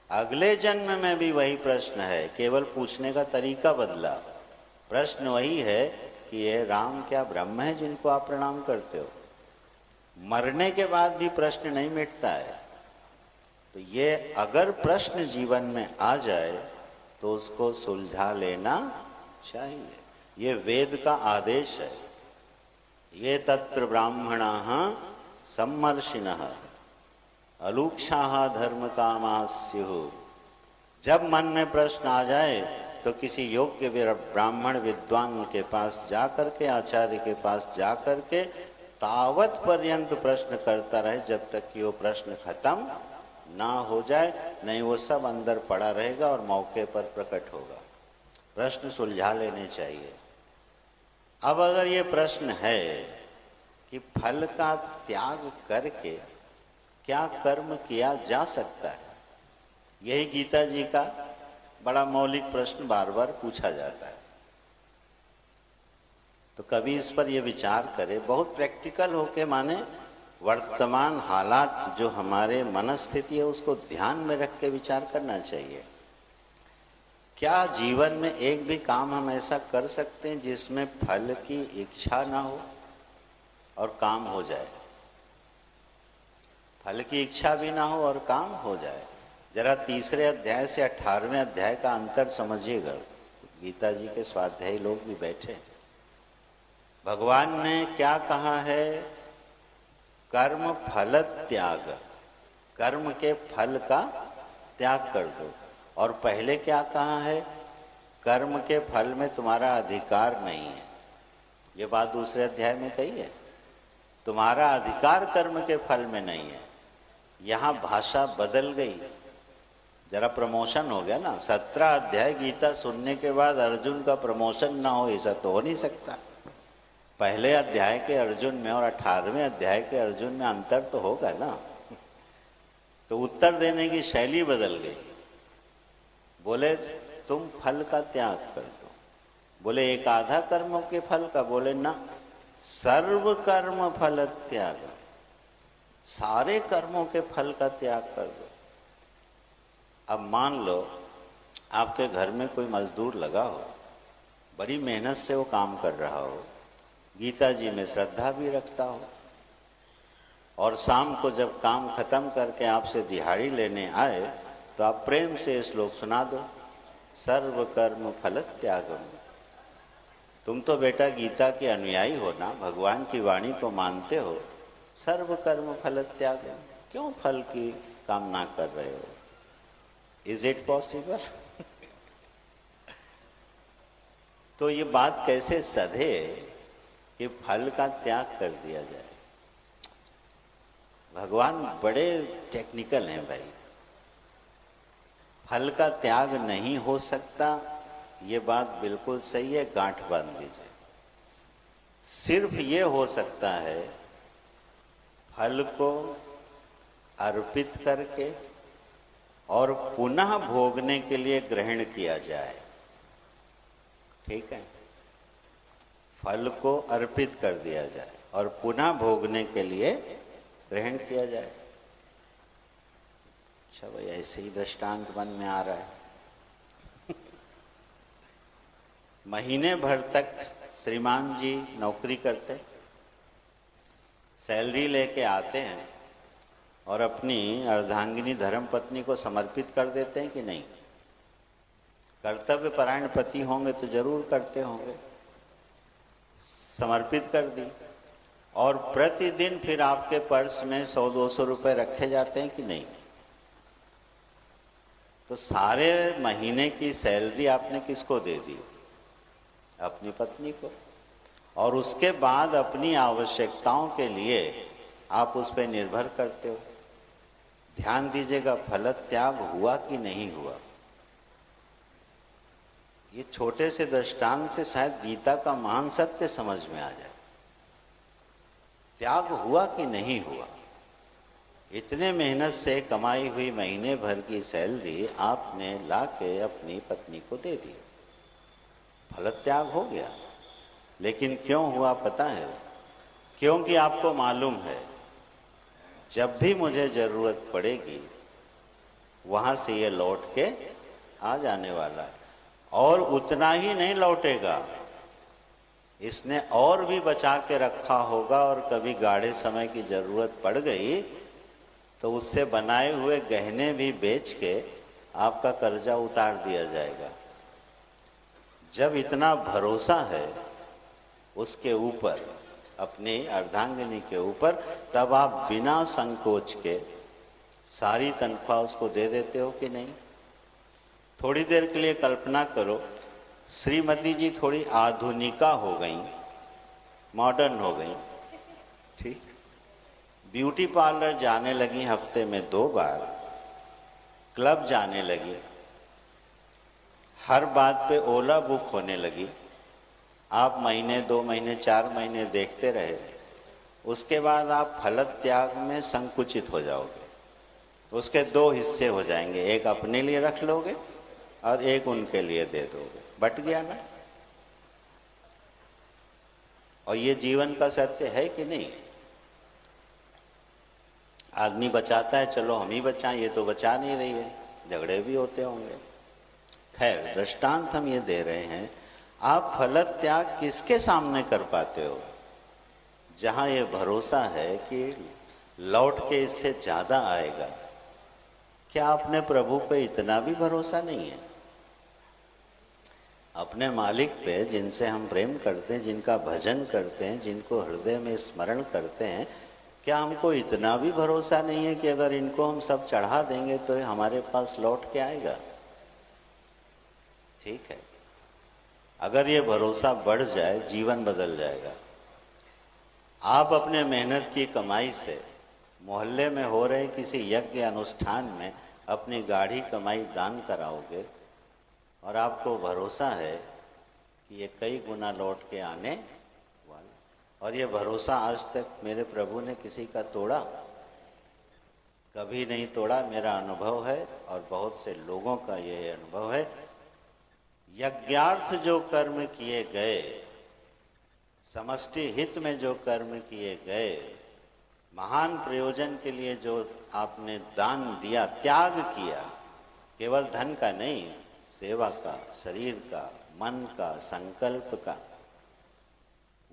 अगले जन्म में भी वही प्रश्न है, केवल पूछने का तरीका बदला। प्रश्न वही है कि ये राम क्या ब्रह्म है जिनको आप प्रणाम करते हो। मरने के बाद भी प्रश्न नहीं मिटता है। तो ये अगर प्रश्न जीवन में आ जाए तो उसको सुलझा लेना चाहिए। ये वेद का आदेश है। ये तत्र ब्राह्मणाः सम्मर्षिणः अलूक्षाः धर्म कामाः स्युः। जब मन में प्रश्न आ जाए तो किसी योग्य ब्राह्मण विद्वान के पास जाकर के, आचार्य के पास जाकर के तावत पर्यंत प्रश्न करता रहे जब तक कि वो प्रश्न खत्म ना हो जाए, नहीं वो सब अंदर पड़ा रहेगा और मौके पर प्रकट होगा। प्रश्न सुलझा लेने चाहिए। अब अगर ये प्रश्न है कि फल का त्याग करके क्या कर्म किया जा सकता है, यही गीता जी का बड़ा मौलिक प्रश्न बार बार पूछा जाता है। तो कभी इस पर ये विचार करें, बहुत प्रैक्टिकल होके, माने वर्तमान हालात जो हमारे मनस्थिति है उसको ध्यान में रख के विचार करना चाहिए। क्या जीवन में एक भी काम हम ऐसा कर सकते हैं जिसमें फल की इच्छा ना हो और काम हो जाए? फल की इच्छा भी ना हो और काम हो जाए। जरा तीसरे अध्याय से 18वें अध्याय का अंतर समझिएगा। गीता जी के स्वाध्यायी लोग भी बैठे। भगवान ने क्या कहा है? कर्म फल त्याग, कर्म के फल का त्याग कर दो। और पहले क्या कहा है? कर्म के फल में तुम्हारा अधिकार नहीं है। ये बात दूसरे अध्याय में कही है, तुम्हारा अधिकार कर्म के फल में नहीं है। यहाँ भाषा बदल गई, जरा प्रमोशन हो गया ना। 17 अध्याय गीता सुनने के बाद अर्जुन का प्रमोशन ना हो, ऐसा तो हो नहीं सकता। पहले अध्याय के अर्जुन में और 18वें अध्याय के अर्जुन में अंतर तो होगा ना। तो उत्तर देने की शैली बदल गई। बोले तुम फल का त्याग कर दो। बोले एक आधा कर्मों के फल का? बोले ना, सर्व कर्म फल त्याग, सारे कर्मों के फल का त्याग कर दो। अब मान लो आपके घर में कोई मजदूर लगा हो, बड़ी मेहनत से वो काम कर रहा हो, गीता जी में श्रद्धा भी रखता हो, और शाम को जब काम खत्म करके आपसे दिहाड़ी लेने आए तो आप प्रेम से श्लोक सुना दो, सर्व कर्म फल त्यागम। तुम तो बेटा गीता के अनुयायी हो ना, भगवान की वाणी को मानते हो, सर्व कर्म फल त्यागम, क्यों फल की कामना कर रहे हो? Is it possible? तो ये बात कैसे सधे कि फल का त्याग कर दिया जाए? भगवान बड़े टेक्निकल हैं भाई। फल का त्याग नहीं हो सकता, ये बात बिल्कुल सही है, गांठ बांध लीजिए। सिर्फ ये हो सकता है फल को अर्पित करके और पुनः भोगने के लिए ग्रहण किया जाए। ठीक है, फल को अर्पित कर दिया जाए और पुनः भोगने के लिए ग्रहण किया जाए। अच्छा भाई, ऐसे ही दृष्टांत मन में आ रहा है। महीने भर तक श्रीमान जी नौकरी करते, सैलरी लेके आते हैं और अपनी अर्धांगिनी धर्मपत्नी को समर्पित कर देते हैं कि नहीं? कर्तव्य परायण पति होंगे तो जरूर करते होंगे। समर्पित कर दी, और प्रतिदिन फिर आपके पर्स में 100-200 रुपए रखे जाते हैं कि नहीं? तो सारे महीने की सैलरी आपने किसको दे दी? अपनी पत्नी को। और उसके बाद अपनी आवश्यकताओं के लिए आप उस पर निर्भर करते हो। ध्यान दीजिएगा, फल त्याग हुआ कि नहीं हुआ। ये छोटे से दृष्टांत से शायद गीता का महान सत्य समझ में आ जाए। त्याग हुआ कि नहीं हुआ। इतने मेहनत से कमाई हुई महीने भर की सैलरी आपने लाके अपनी पत्नी को दे दी, फल त्याग हो गया। लेकिन क्यों हुआ पता है? क्योंकि आपको मालूम है जब भी मुझे जरूरत पड़ेगी वहां से ये लौट के आ जाने वाला है। और उतना ही नहीं लौटेगा, इसने और भी बचा के रखा होगा, और कभी गाढ़े समय की जरूरत पड़ गई तो उससे बनाए हुए गहने भी बेच के आपका कर्जा उतार दिया जाएगा। जब इतना भरोसा है उसके ऊपर, अपनी अर्धांगिनी के ऊपर, तब आप बिना संकोच के सारी तनख्वाह उसको दे देते हो कि नहीं? थोड़ी देर के लिए कल्पना करो, श्रीमती जी थोड़ी आधुनिका हो गई, मॉडर्न हो गई, ठीक, ब्यूटी पार्लर जाने लगी हफ्ते में 2 बार, क्लब जाने लगी, हर बात पे ओला बुक होने लगी। आप महीने, 2 महीने, 4 महीने देखते रहे, उसके बाद आप फल त्याग में संकुचित हो जाओगे। उसके 2 हिस्से हो जाएंगे, एक अपने लिए रख लोगे और एक उनके लिए दे दोगे। बट गया ना? और ये जीवन का सत्य है कि नहीं? आदमी बचाता है, चलो हम ही बचाएं, ये तो बचा नहीं रही है, झगड़े भी होते होंगे। खैर, दृष्टांत हम ये दे रहे हैं, आप फल त्याग किसके सामने कर पाते हो? जहां ये भरोसा है कि लौट के इससे ज्यादा आएगा। क्या आपने प्रभु पे इतना भी भरोसा नहीं है? अपने मालिक पे, जिनसे हम प्रेम करते हैं, जिनका भजन करते हैं, जिनको हृदय में स्मरण करते हैं, क्या हमको इतना भी भरोसा नहीं है कि अगर इनको हम सब चढ़ा देंगे तो हमारे पास लौट के आएगा? ठीक है, अगर ये भरोसा बढ़ जाए, जीवन बदल जाएगा। आप अपने मेहनत की कमाई से मोहल्ले में हो रहे किसी यज्ञ अनुष्ठान में अपनी गाढ़ी कमाई दान कराओगे, और आपको भरोसा है कि ये कई गुना लौट के आने वाला। और ये भरोसा आज तक मेरे प्रभु ने किसी का तोड़ा? कभी नहीं तोड़ा। मेरा अनुभव है और बहुत से लोगों का ये अनुभव है। यज्ञार्थ जो कर्म किए गए, समष्टि हित में जो कर्म किए गए, महान प्रयोजन के लिए जो आपने दान दिया, त्याग किया, केवल धन का नहीं, सेवा का, शरीर का, मन का, संकल्प का,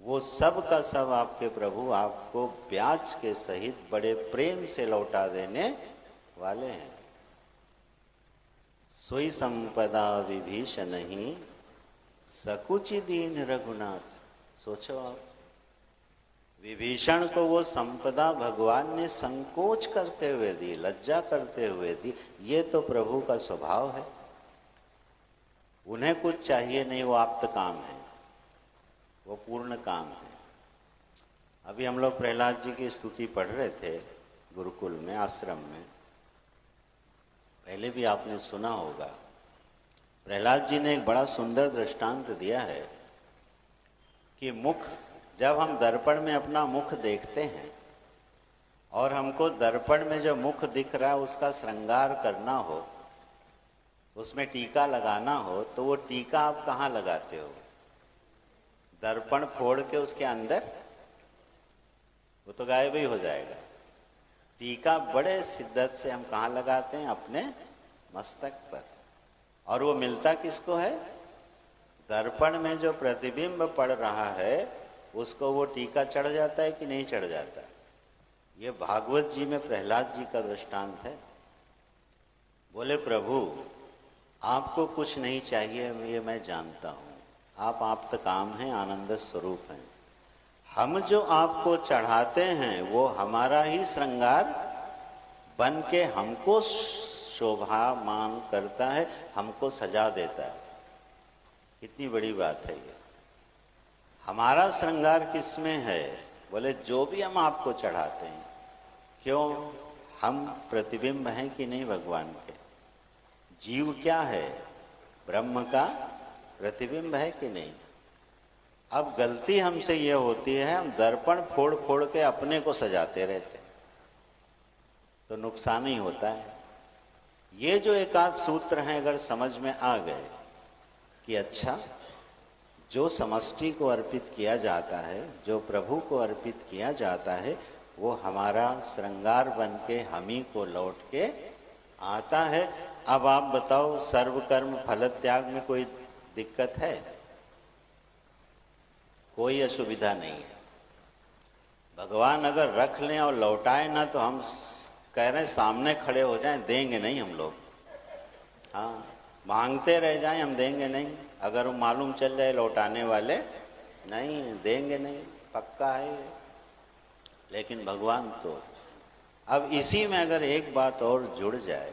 वो सब का सब आपके प्रभु आपको ब्याज के सहित बड़े प्रेम से लौटा देने वाले हैं। सोई संपदा विभीषण ही सकुचि दीन रघुनाथ। सोचो आप, विभीषण को वो संपदा भगवान ने संकोच करते हुए दी, लज्जा करते हुए दी। ये तो प्रभु का स्वभाव है। उन्हें कुछ चाहिए नहीं, वो आप्त काम है, वो पूर्ण काम है। अभी हम लोग प्रहलाद जी की स्तुति पढ़ रहे थे गुरुकुल में, आश्रम में। पहले भी आपने सुना होगा, प्रहलाद जी ने एक बड़ा सुंदर दृष्टांत दिया है कि मुख, जब हम दर्पण में अपना मुख देखते हैं और हमको दर्पण में जो मुख दिख रहा है उसका श्रृंगार करना हो, उसमें टीका लगाना हो, तो वो टीका आप कहाँ लगाते हो? दर्पण फोड़ के उसके अंदर? वो तो गायब ही हो जाएगा। टीका बड़े शिद्दत से हम कहाँ लगाते हैं? अपने मस्तक पर। और वो मिलता किसको है? दर्पण में जो प्रतिबिंब पड़ रहा है उसको वो टीका चढ़ जाता है कि नहीं चढ़ जाता? ये भागवत जी में प्रहलाद जी का दृष्टांत है। बोले, प्रभु आपको कुछ नहीं चाहिए, ये मैं जानता हूँ, आप आप्त काम हैं, आनंद स्वरूप हैं। हम जो आपको चढ़ाते हैं वो हमारा ही श्रृंगार बन के हमको शोभामान करता है, हमको सजा देता है। कितनी बड़ी बात है ये। हमारा श्रृंगार किसमें है? बोले जो भी हम आपको चढ़ाते हैं। क्यों? हम प्रतिबिंब हैं कि नहीं भगवान के? जीव क्या है? ब्रह्म का प्रतिबिंब है कि नहीं? अब गलती हमसे ये होती है, हम दर्पण फोड़ फोड़ के अपने को सजाते रहते, तो नुकसान ही होता है। ये जो एकाध सूत्र हैं अगर समझ में आ गए कि अच्छा, जो समष्टि को अर्पित किया जाता है, जो प्रभु को अर्पित किया जाता है, वो हमारा श्रृंगार बन के हम ही को लौट के आता है। अब आप बताओ, सर्वकर्म फल त्याग में कोई दिक्कत है? कोई असुविधा नहीं है। भगवान अगर रख लें और लौटाए ना, तो हम कह रहे हैं सामने खड़े हो जाएं, देंगे नहीं हम लोग। हाँ, मांगते रह जाएं, हम देंगे नहीं। अगर वो मालूम चल जाए लौटाने वाले नहीं देंगे, नहीं, पक्का है। लेकिन भगवान तो, अब इसी में अगर एक बात और जुड़ जाए,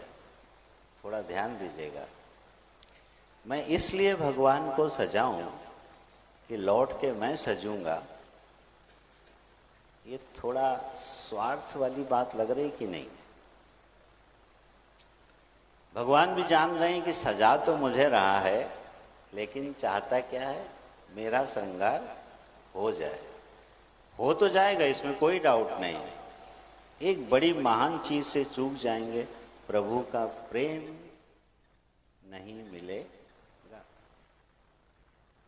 थोड़ा ध्यान दीजिएगा। मैं इसलिए भगवान को सजाऊं कि लौट के मैं सजूंगा, ये थोड़ा स्वार्थ वाली बात लग रही कि नहीं? भगवान भी जान रहे हैं कि सजा तो मुझे रहा है, लेकिन चाहता क्या है? मेरा श्रृंगार हो जाए। हो तो जाएगा, इसमें कोई डाउट नहीं है। एक बड़ी महान चीज से चूक जाएंगे, प्रभु का प्रेम नहीं मिलेगा।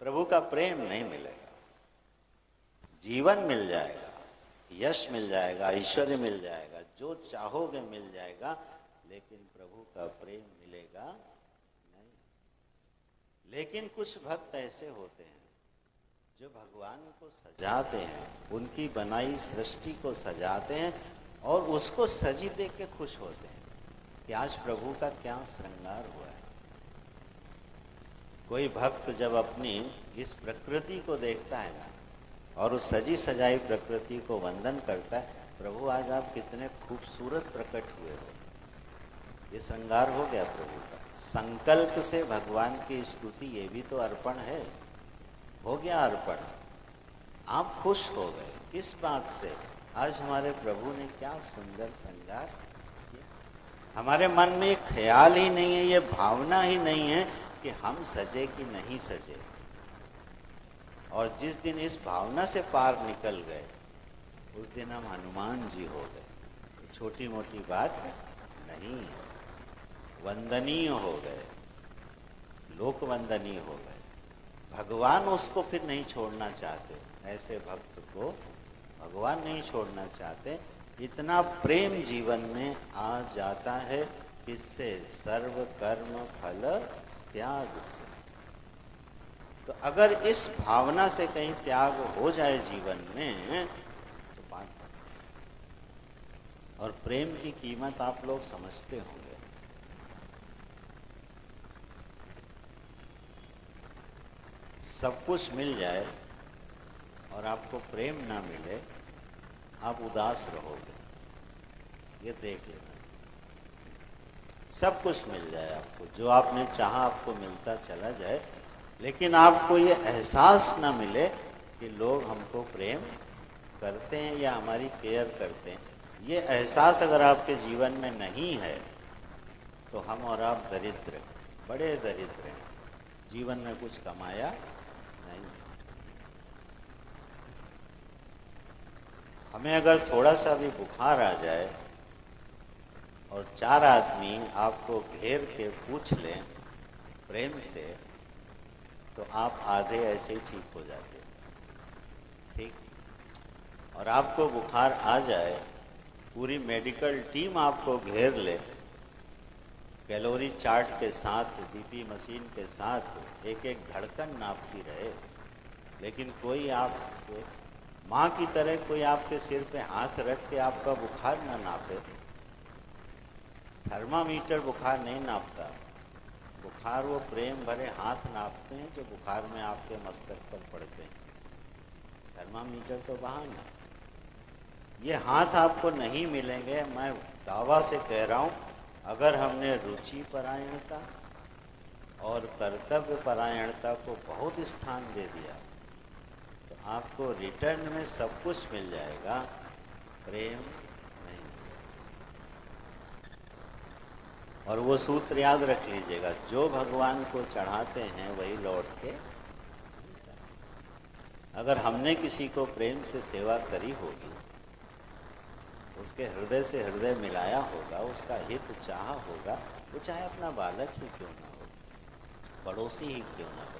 प्रभु का प्रेम नहीं मिलेगा। जीवन मिल जाएगा, यश मिल जाएगा, ऐश्वर्य मिल जाएगा, जो चाहोगे मिल जाएगा, लेकिन प्रभु का प्रेम मिलेगा नहीं। लेकिन कुछ भक्त ऐसे होते हैं जो भगवान को सजाते हैं, उनकी बनाई सृष्टि को सजाते हैं और उसको सजी देख के खुश होते हैं कि आज प्रभु का क्या श्रृंगार हुआ है। कोई भक्त जब अपनी इस प्रकृति को देखता है ना, और उस सजी सजाई प्रकृति को वंदन करता है, प्रभु आज आप कितने खूबसूरत प्रकट हुए हो, ये श्रृंगार हो गया प्रभु का। संकल्प से भगवान की स्तुति, ये भी तो अर्पण है, हो गया अर्पण। आप खुश हो गए किस बात से? आज हमारे प्रभु ने क्या सुंदर श्रृंगार किया। हमारे मन में ये ख्याल ही नहीं है, ये भावना ही नहीं है कि हम सजे कि नहीं सजे। और जिस दिन इस भावना से पार निकल गए, उस दिन हम हनुमान जी हो गए। छोटी मोटी बात नहीं है, वंदनीय हो गए, लोक वंदनीय हो गए। भगवान उसको फिर नहीं छोड़ना चाहते, ऐसे भक्त को भगवान नहीं छोड़ना चाहते। इतना प्रेम जीवन में आ जाता है, किससे? सर्व कर्म फल त्याग से। तो अगर इस भावना से कहीं त्याग हो जाए जीवन में, तो बात। और प्रेम की कीमत आप लोग समझते होंगे। सब कुछ मिल जाए और आपको प्रेम ना मिले, आप उदास रहोगे, ये देख लेना। सब कुछ मिल जाए आपको, जो आपने चाहा आपको मिलता चला जाए, लेकिन आपको ये एहसास ना मिले कि लोग हमको प्रेम करते हैं या हमारी केयर करते हैं। ये एहसास अगर आपके जीवन में नहीं है, तो हम और आप दरिद्र, बड़े दरिद्र हैं। जीवन में कुछ कमाया नहीं। हमें अगर थोड़ा सा भी बुखार आ जाए और 4 आदमी आपको घेर के पूछ लें प्रेम से, तो आप आधे ऐसे ही ठीक हो जाते, ठीक। और आपको बुखार आ जाए, पूरी मेडिकल टीम आपको घेर ले, कैलोरी चार्ट के साथ, बीपी मशीन के साथ एक एक धड़कन नापती रहे, लेकिन कोई आपको माँ की तरह कोई आपके सिर पे हाथ रख के आपका बुखार ना नापे। थर्मामीटर बुखार नहीं नापता, बुखार वो प्रेम भरे हाथ नापते हैं जो बुखार में आपके मस्तक पर पड़ते हैं। थर्मामीटर तो बहाना। ये हाथ आपको नहीं मिलेंगे। मैं दावा से कह रहा हूं, अगर हमने रुचि परायणता और कर्तव्य परायणता को बहुत स्थान दे दिया, तो आपको रिटर्न में सब कुछ मिल जाएगा, प्रेम नहीं। और वो सूत्र याद रख लीजिएगा, जो भगवान को चढ़ाते हैं वही लौट के। अगर हमने किसी को प्रेम से सेवा करी होगी, उसके हृदय से हृदय मिलाया होगा, उसका हित चाहा होगा, वो चाहे अपना बालक ही क्यों ना हो, पड़ोसी ही क्यों ना हो।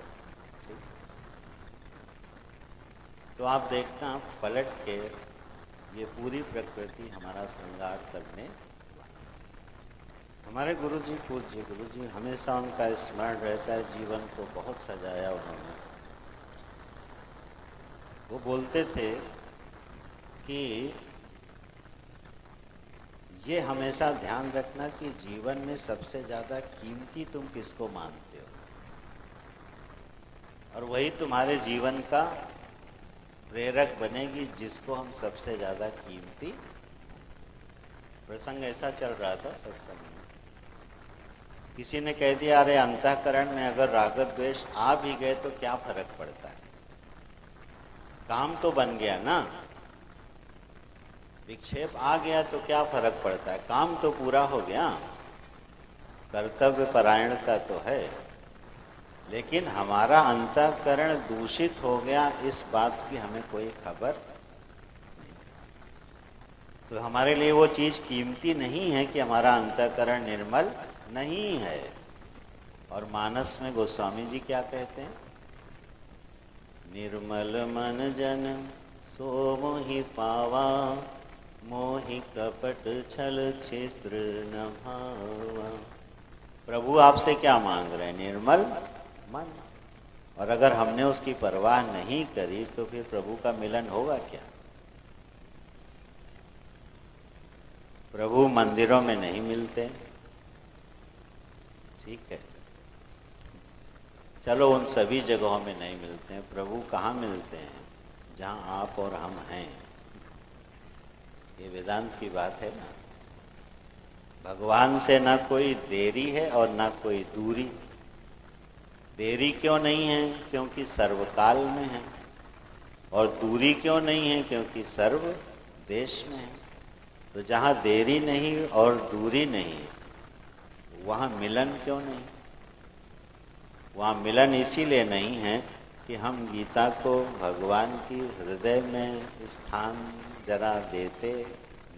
ठीक? तो आप देखना, पलट के ये पूरी प्रकृति हमारा श्रृंगार करने। हमारे गुरुजी, पूज्य गुरुजी, हमेशा उनका स्मरण रहता है, जीवन को बहुत सजाया उन्होंने। वो बोलते थे कि ये हमेशा ध्यान रखना कि जीवन में सबसे ज्यादा कीमती तुम किसको मानते हो, और वही तुम्हारे जीवन का प्रेरक बनेगी, जिसको हम सबसे ज्यादा कीमती। प्रसंग ऐसा चल रहा था सत्संग में, किसी ने कह दिया, अरे अंतःकरण में अगर राग द्वेष आ भी गए तो क्या फर्क पड़ता है, काम तो बन गया ना। विक्षेप आ गया तो क्या फर्क पड़ता है, काम तो पूरा हो गया। कर्तव्य परायणता तो है, लेकिन हमारा अंतःकरण दूषित हो गया, इस बात की हमें कोई खबर नहीं। तो हमारे लिए वो चीज कीमती नहीं है कि हमारा अंतःकरण निर्मल नहीं है। और मानस में गोस्वामी जी क्या कहते हैं, निर्मल मन जन सो मोहि पावा, मोहि कपट छल छिद्र न भावा। प्रभु आपसे क्या मांग रहे हैं, निर्मल मन। और अगर हमने उसकी परवाह नहीं करी तो फिर प्रभु का मिलन होगा क्या। प्रभु मंदिरों में नहीं मिलते, ठीक है, चलो उन सभी जगहों में नहीं मिलते हैं। प्रभु कहाँ मिलते हैं, जहाँ आप और हम हैं। ये वेदांत की बात है ना। भगवान से ना कोई देरी है और ना कोई दूरी। देरी क्यों नहीं है, क्योंकि सर्वकाल में है। और दूरी क्यों नहीं है, क्योंकि सर्व देश में है। तो जहाँ देरी नहीं और दूरी नहीं, वहाँ मिलन क्यों नहीं। वहाँ मिलन इसीलिए नहीं है कि हम गीता को भगवान की हृदय में स्थान जरा देते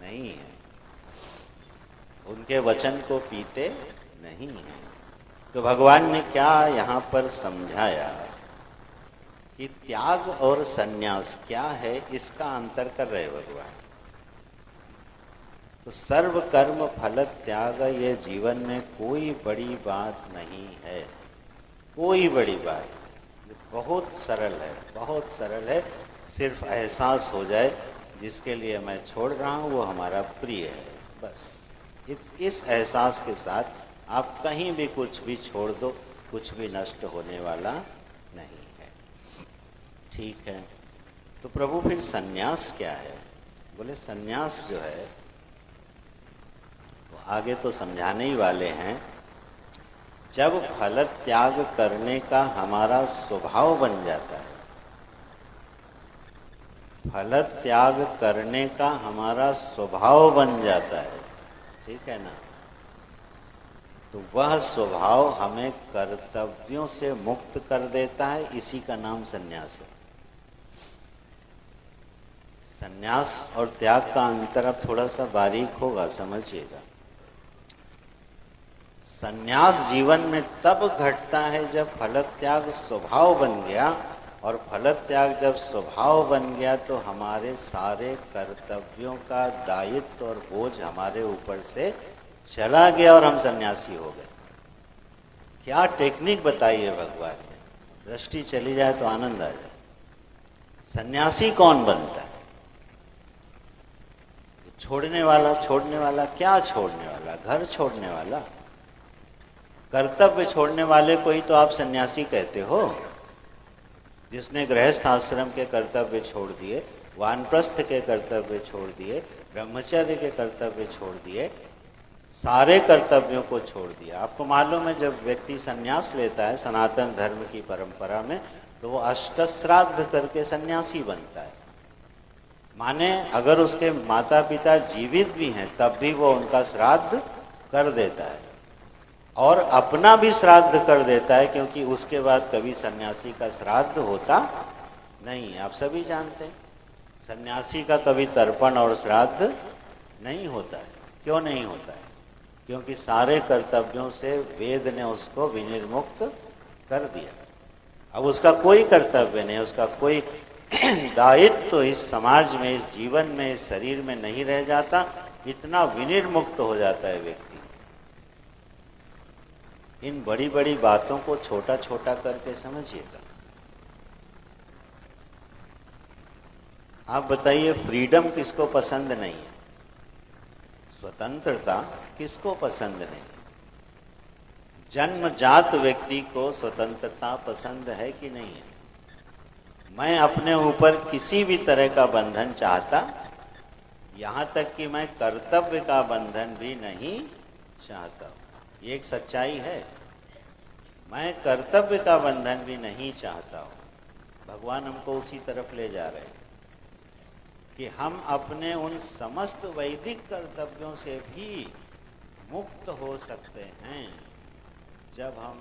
नहीं हैं, उनके वचन को पीते नहीं हैं। तो भगवान ने क्या यहाँ पर समझाया कि त्याग और संन्यास क्या है, इसका अंतर कर रहे भगवान। तो सर्व कर्म फल त्याग, ये जीवन में कोई बड़ी बात नहीं है, कोई बड़ी बात, बहुत सरल है, बहुत सरल है। सिर्फ एहसास हो जाए जिसके लिए मैं छोड़ रहा हूँ वो हमारा प्रिय है, बस। इस एहसास के साथ आप कहीं भी कुछ भी छोड़ दो, कुछ भी नष्ट होने वाला नहीं है। ठीक है, तो प्रभु फिर सन्यास क्या है। बोले सन्यास जो है वो आगे तो समझाने ही वाले हैं। जब फल त्याग करने का हमारा स्वभाव बन जाता है, फल त्याग करने का हमारा स्वभाव बन जाता है, ठीक है ना, तो वह स्वभाव हमें कर्तव्यों से मुक्त कर देता है। इसी का नाम सन्यास है। सन्यास और त्याग का अंतर अब थोड़ा सा बारीक होगा, समझिएगा। सन्यास जीवन में तब घटता है जब फल त्याग स्वभाव बन गया, और फल त्याग जब स्वभाव बन गया तो हमारे सारे कर्तव्यों का दायित्व और बोझ हमारे ऊपर से चला गया और हम सन्यासी हो गए। क्या टेक्निक बताई है भगवान ने, दृष्टि चली जाए तो आनंद आ जाए। सन्यासी कौन बनता है, छोड़ने वाला क्या छोड़ने वाला, घर छोड़ने वाला, कर्तव्य छोड़ने वाले को ही तो आप सन्यासी कहते हो। जिसने गृहस्थ आश्रम के कर्तव्य छोड़ दिए, वानप्रस्थ के कर्तव्य छोड़ दिए, ब्रह्मचर्य के कर्तव्य छोड़ दिए, सारे कर्तव्यों को छोड़ दिया। आपको मालूम है जब व्यक्ति सन्यास लेता है सनातन धर्म की परंपरा में, तो तो वो अष्टश्राद्ध करके सन्यासी बनता है। माने अगर उसके माता पिता जीवित भी हैं तब भी वो उनका श्राद्ध कर देता है और अपना भी श्राद्ध कर देता है, क्योंकि उसके बाद कभी सन्यासी का श्राद्ध होता नहीं है। आप सभी जानते हैं सन्यासी का कभी तर्पण और श्राद्ध नहीं होता है। क्यों नहीं होता है? क्योंकि सारे कर्तव्यों से वेद ने उसको विनिर्मुक्त कर दिया। अब उसका कोई कर्तव्य नहीं, उसका कोई दायित्व तो इस समाज में, इस जीवन में, इस शरीर में नहीं रह जाता। इतना विनिर्मुक्त हो जाता है व्यक्ति। इन बड़ी बड़ी बातों को छोटा छोटा करके समझिएगा। आप बताइए, फ्रीडम किसको पसंद नहीं है? स्वतंत्रता किसको पसंद नहीं? जन्मजात व्यक्ति को स्वतंत्रता पसंद है कि नहीं है? मैं अपने ऊपर किसी भी तरह का बंधन चाहता, यहां तक कि मैं कर्तव्य का बंधन भी नहीं चाहता। ये एक सच्चाई है। मैं कर्तव्य का बंधन भी नहीं चाहता हूं। भगवान हमको उसी तरफ ले जा रहे हैं कि हम अपने उन समस्त वैदिक कर्तव्यों से भी मुक्त हो सकते हैं जब हम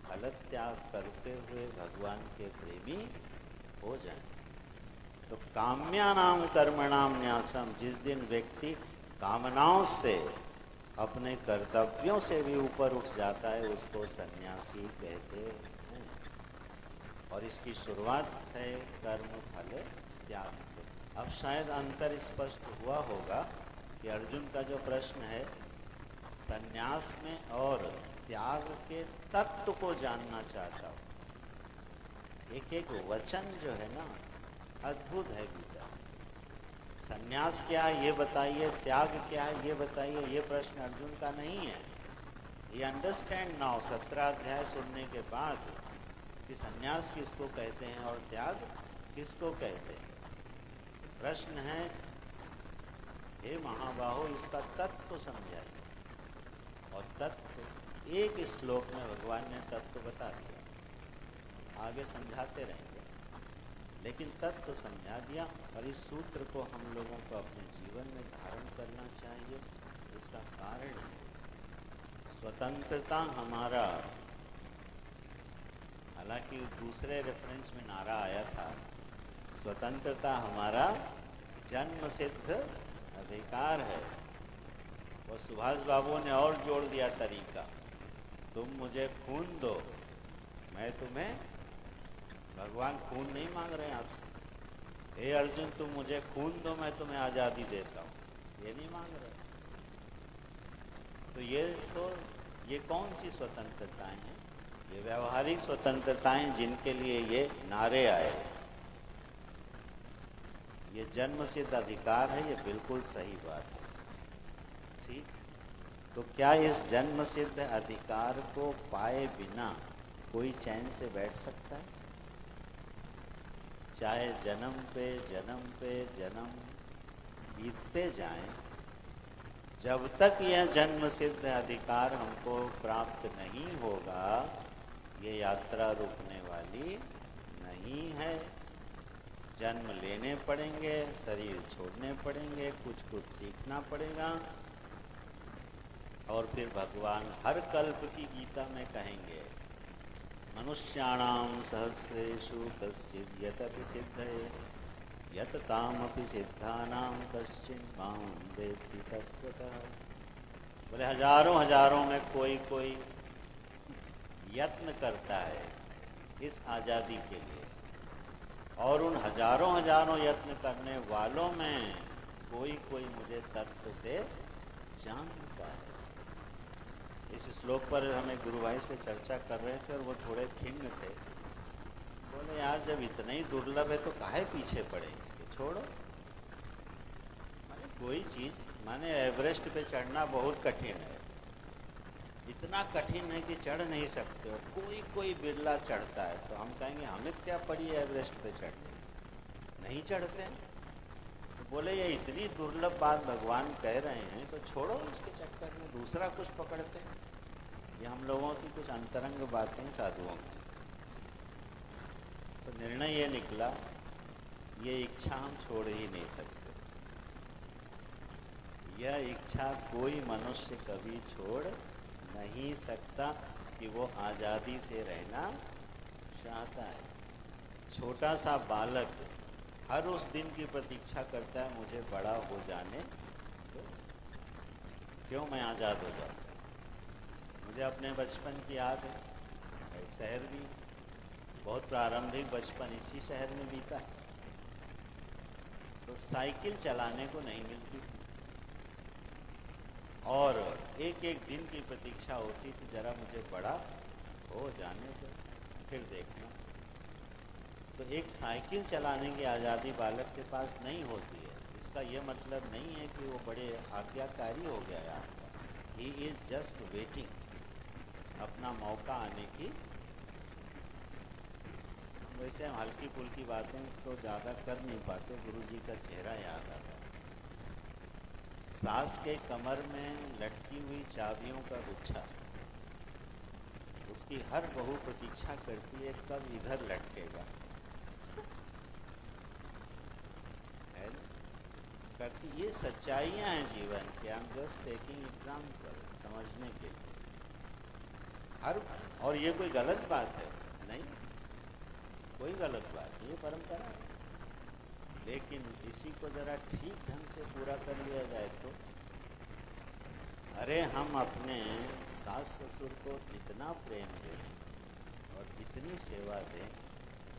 फल त्याग करते हुए भगवान के प्रेमी हो जाएं। तो काम्यानाम कर्मणाम न्यासम, जिस दिन व्यक्ति कामनाओं से, अपने कर्तव्यों से भी ऊपर उठ जाता है, उसको सन्यासी कहते हैं। और इसकी शुरुआत है कर्म फल त्याग से। अब शायद अंतर स्पष्ट हुआ होगा कि अर्जुन का जो प्रश्न है, सन्यास में और त्याग के तत्व को जानना चाहता हूं। एक एक वचन जो है ना, अद्भुत है गीता। सन्यास क्या है ये बताइए, त्याग क्या है ये बताइए, ये प्रश्न अर्जुन का नहीं है। ये अंडरस्टैंड नाउ, 17 अध्याय सुनने के बाद, कि सन्यास किसको कहते हैं और त्याग किसको कहते हैं। प्रश्न है, हे महाबाहो, इसका तत्व समझाइए। और तत्व एक श्लोक में भगवान ने तत्व बता दिया। आगे समझाते रहेंगे, लेकिन तत्व समझा दिया। और इस सूत्र को हम लोगों को अपने जीवन में धारण करना चाहिए। इसका कारण है, स्वतंत्रता हमारा, हालांकि दूसरे रेफरेंस में नारा आया था, स्वतंत्रता हमारा जन्म सिद्ध अधिकार है। और सुभाष बाबू ने और जोड़ दिया तरीका, तुम मुझे खून दो, मैं तुम्हें, भगवान खून नहीं मांग रहे हैं आपसे, हे अर्जुन तुम मुझे खून दो, मैं तुम्हें आजादी देता हूं, ये नहीं मांग रहे। तो ये कौन सी स्वतंत्रताएं हैं? ये व्यवहारिक स्वतंत्रताएं जिनके लिए ये नारे आए। ये जन्म सिद्ध अधिकार है, ये बिल्कुल सही बात है। ठीक, तो क्या इस जन्म सिद्ध अधिकार को पाए बिना कोई चैन से बैठ सकता है? चाहे जन्म पे जन्म बीतते जाएं, जब तक यह जन्म सिद्ध अधिकार हमको प्राप्त नहीं होगा, ये यात्रा रुकने वाली नहीं है। जन्म लेने पड़ेंगे, शरीर छोड़ने पड़ेंगे, कुछ कुछ सीखना पड़ेगा। और फिर भगवान हर कल्प की गीता में कहेंगे, मनुष्याणाम सहस्रेषु कश्चित् यतपि सिद्धये यत तामपि सिद्धानां कश्चित् मां वेत्ति तत्त्वतः। बोले हजारों हजारों में कोई कोई यत्न करता है इस आज़ादी के लिए, और उन हजारों हजारों यत्न करने वालों में कोई कोई मुझे तत्व से जानता है। इस श्लोक पर हमें गुरु भाई से चर्चा कर रहे थे और वो थोड़े खिन्न थे। बोले यार जब इतना ही दुर्लभ है तो काहे पीछे पड़े इसके, छोड़ो। माने कोई चीज, माने एवरेस्ट पे चढ़ना बहुत कठिन है, इतना कठिन है कि चढ़ नहीं सकते हो, कोई कोई बिरला चढ़ता है। तो हम कहेंगे हमें क्या पड़ी है एवरेस्ट पे चढ़ने, नहीं चढ़ते हैं। तो बोले ये इतनी दुर्लभ बात भगवान कह रहे हैं तो छोड़ो इसके चक्कर में दूसरा कुछ पकड़ते हैं। ये हम लोगों की कुछ अंतरंग बातें साधुओं की। तो निर्णय ये निकला, ये इच्छा हम छोड़ ही नहीं सकते। यह इच्छा कोई मनुष्य कभी छोड़ नहीं सकता कि वो आज़ादी से रहना चाहता है। छोटा सा बालक हर उस दिन की प्रतीक्षा करता है, मुझे बड़ा हो जाने दो, क्यों मैं आज़ाद हो जाऊँ। मुझे अपने बचपन की याद है, शहर भी बहुत प्रारंभिक बचपन इसी शहर में बीता है। तो साइकिल चलाने को नहीं मिलती थी और एक एक दिन की प्रतीक्षा होती थी, जरा मुझे बड़ा हो जाने दो फिर देखना। तो एक साइकिल चलाने की आज़ादी बालक के पास नहीं होती है। इसका यह मतलब नहीं है कि वो बड़े आज्ञाकारी हो गया है आपका। ही इज जस्ट वेटिंग अपना मौका आने की। वैसे हम हल्की फुल्की बातें तो ज़्यादा कर नहीं पाते। गुरुजी का चेहरा याद आता है। सास के कमर में लटकी हुई चाबियों का गुच्छा, उसकी हर बहू प्रतीक्षा करती है कब इधर लटकेगा। करती ये सच्चाइयाँ हैं जीवन की। I am just taking example समझने के लिए। हर और ये कोई गलत बात है नहीं, कोई गलत बात, ये परंपरा है। लेकिन इसी को जरा ठीक ढंग से पूरा कर लिया जाए तो, अरे हम अपने सास ससुर को इतना प्रेम दें और इतनी सेवा दें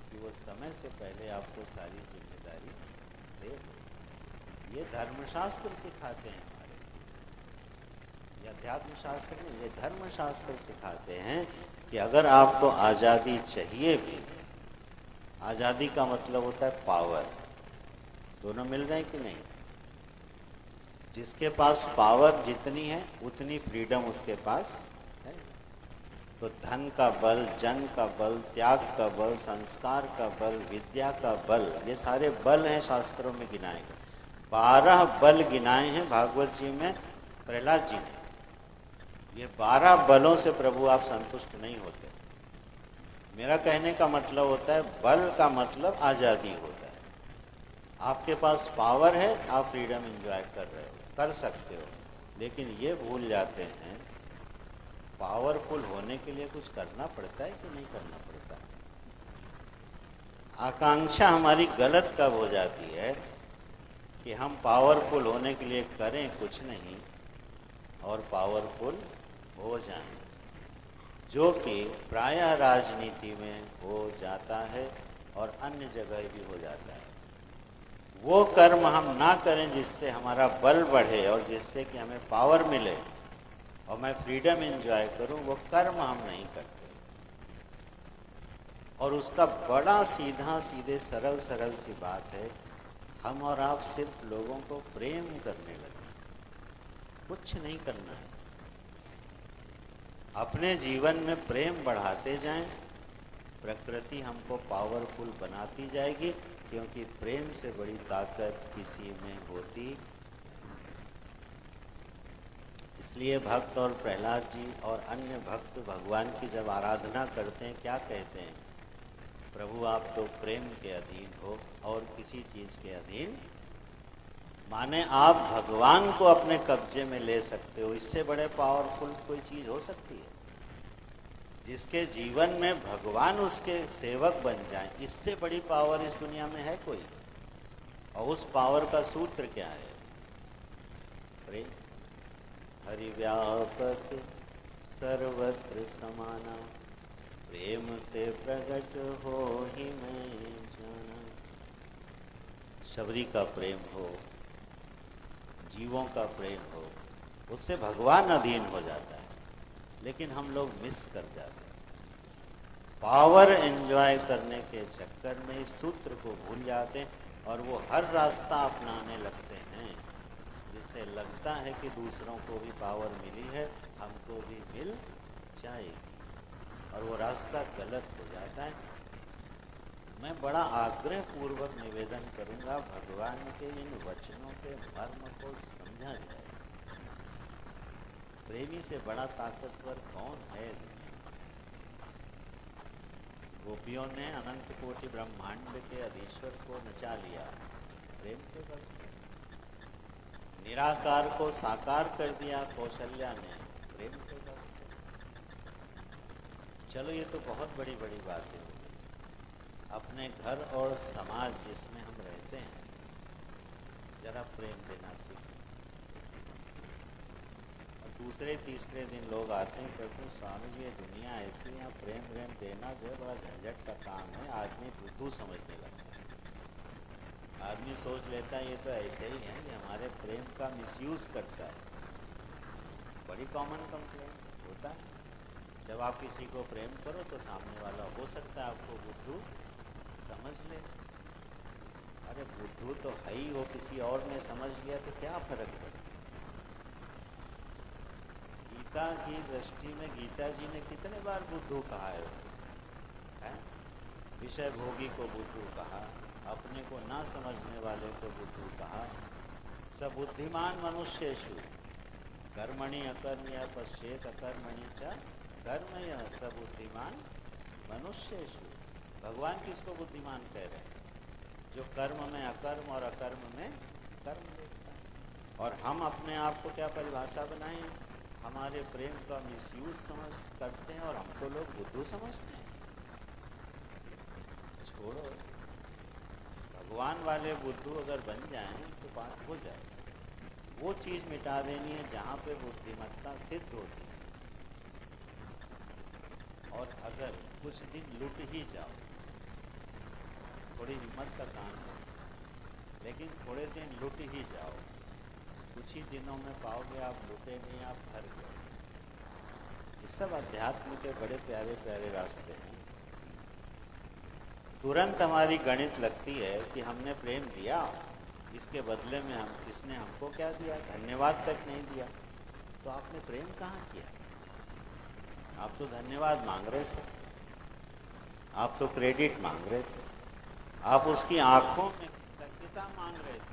कि वो समय से पहले आपको सारी जिम्मेदारी दे दो। ये धर्मशास्त्र सिखाते हैं हमारे, ये अध्यात्म शास्त्र नहीं, ये धर्मशास्त्र सिखाते हैं कि अगर आपको आज़ादी चाहिए भी, आज़ादी का मतलब होता है पावर। दोनों मिल रहे हैं कि नहीं? जिसके पास पावर जितनी है उतनी फ्रीडम उसके पास है। तो धन का बल, जन का बल, त्याग का बल, संस्कार का बल, विद्या का बल, ये सारे बल हैं शास्त्रों में गिनाए गए। 12 बल गिनाए हैं भागवत जी में प्रहलाद जी ने। ये 12 बलों से प्रभु आप संतुष्ट नहीं होते। मेरा कहने का मतलब होता है, बल का मतलब आज़ादी होता है। आपके पास पावर है, आप फ्रीडम एंजॉय कर रहे हो, कर सकते हो, लेकिन ये भूल जाते हैं पावरफुल होने के लिए कुछ करना पड़ता है कि नहीं करना पड़ता है। आकांक्षा हमारी गलत कब हो जाती है कि हम पावरफुल होने के लिए करें कुछ नहीं और पावरफुल हो जाएं, जो कि प्रायः राजनीति में हो जाता है और अन्य जगह भी हो जाता है। वो कर्म हम ना करें जिससे हमारा बल बढ़े और जिससे कि हमें पावर मिले और मैं फ्रीडम एंजॉय करूं, वो कर्म हम नहीं करते। और उसका बड़ा सीधा सीधे सरल सरल सी बात है, हम और आप सिर्फ लोगों को प्रेम करने लगे, कुछ नहीं करना है। अपने जीवन में प्रेम बढ़ाते जाएं, प्रकृति हमको पावरफुल बनाती जाएगी, क्योंकि प्रेम से बड़ी ताकत किसी में होती। इसलिए भक्त और प्रहलाद जी और अन्य भक्त भगवान की जब आराधना करते हैं, क्या कहते हैं? प्रभु आप तो प्रेम के अधीन हो और किसी चीज के अधीन। माने आप भगवान को अपने कब्जे में ले सकते हो। इससे बड़े पावरफुल कोई चीज हो सकती है? जिसके जीवन में भगवान उसके सेवक बन जाए, इससे बड़ी पावर इस दुनिया में है कोई? और उस पावर का सूत्र क्या है? प्रेम। हरि व्यापक सर्वत्र समाना, प्रेम ते प्रगट हो ही मैं जाना। सबरी का प्रेम हो, जीवों का प्रेम हो, उससे भगवान अधीन हो जाता है। लेकिन हम लोग मिस कर जाते हैं। पावर एंजॉय करने के चक्कर में इस सूत्र को भूल जाते हैं और वो हर रास्ता अपनाने लगते हैं जिससे लगता है कि दूसरों को भी पावर मिली है, हमको भी मिल जाएगी, और वो रास्ता गलत हो जाता है। मैं बड़ा आग्रह पूर्वक निवेदन करूंगा, भगवान के इन वचनों के मर्म को समझा जाए। प्रेमी से बड़ा ताकतवर कौन है? गोपी गोपियों ने अनंत कोटि ब्रह्मांड के अधीश्वर को नचा लिया प्रेम के बल से। निराकार को साकार कर दिया कौशल्या ने प्रेम के बल से। चलो ये तो बहुत बड़ी बड़ी बातें होगी। अपने घर और समाज जिसमें हम रहते हैं जरा प्रेम देना सीखें। और दूसरे तीसरे दिन लोग आते हैं कहते हैं स्वामी जी ये दुनिया ऐसी है, प्रेम प्रेम देना जो है बड़ा झंझट का काम है, आदमी बुद्धू समझने लगता है। आदमी सोच लेता है ये तो ऐसे ही है कि हमारे प्रेम का मिसयूज करता है। बड़ी कॉमन कंप्लेंट होता है। जब आप किसी को प्रेम करो तो सामने वाला हो सकता है आपको बुद्धू समझ ले। अरे बुद्धू तो है ही, वो किसी और ने समझ लिया तो क्या फर्क पड़ता। गीता की दृष्टि में गीता जी ने कितने बार बुद्धू कहा है? विषय भोगी को बुद्धू कहा, अपने को ना समझने वाले को बुद्धू कहा। सबुद्धिमान मनुष्येषु कर्मणि अकर्मया पश्येत अकर्मणि च कर्मय सबुद्धिमान मनुष्येषु। भगवान किसको बुद्धिमान कह रहे हैं? जो कर्म में अकर्म और अकर्म में कर्म देखता है। और हम अपने आप को क्या परिभाषा बनाए? हमारे प्रेम का मिसयूज समझ करते हैं और हमको लोग बुद्धू समझते हैं। छोड़ो, भगवान वाले बुद्धू अगर बन जाएं तो बात हो जाए। वो चीज मिटा देनी है जहां पे बुद्धिमत्ता सिद्ध होती है। और अगर कुछ दिन लुट ही जाओ, थोड़ी हिम्मत का काम है, लेकिन थोड़े दिन लुट ही जाओ, कुछ ही दिनों में पाओगे आप लुटे नहीं, आप हार गए। ये सब अध्यात्म के बड़े प्यारे प्यारे रास्ते हैं। तुरंत हमारी गणित लगती है कि हमने प्रेम दिया, इसके बदले में इसने हमको क्या दिया? धन्यवाद तक नहीं दिया। तो आपने प्रेम कहाँ किया? आप तो धन्यवाद मांग रहे थे, आप तो क्रेडिट मांग रहे थे, आप उसकी आंखों में कृतज्ञता मांग रहे थे।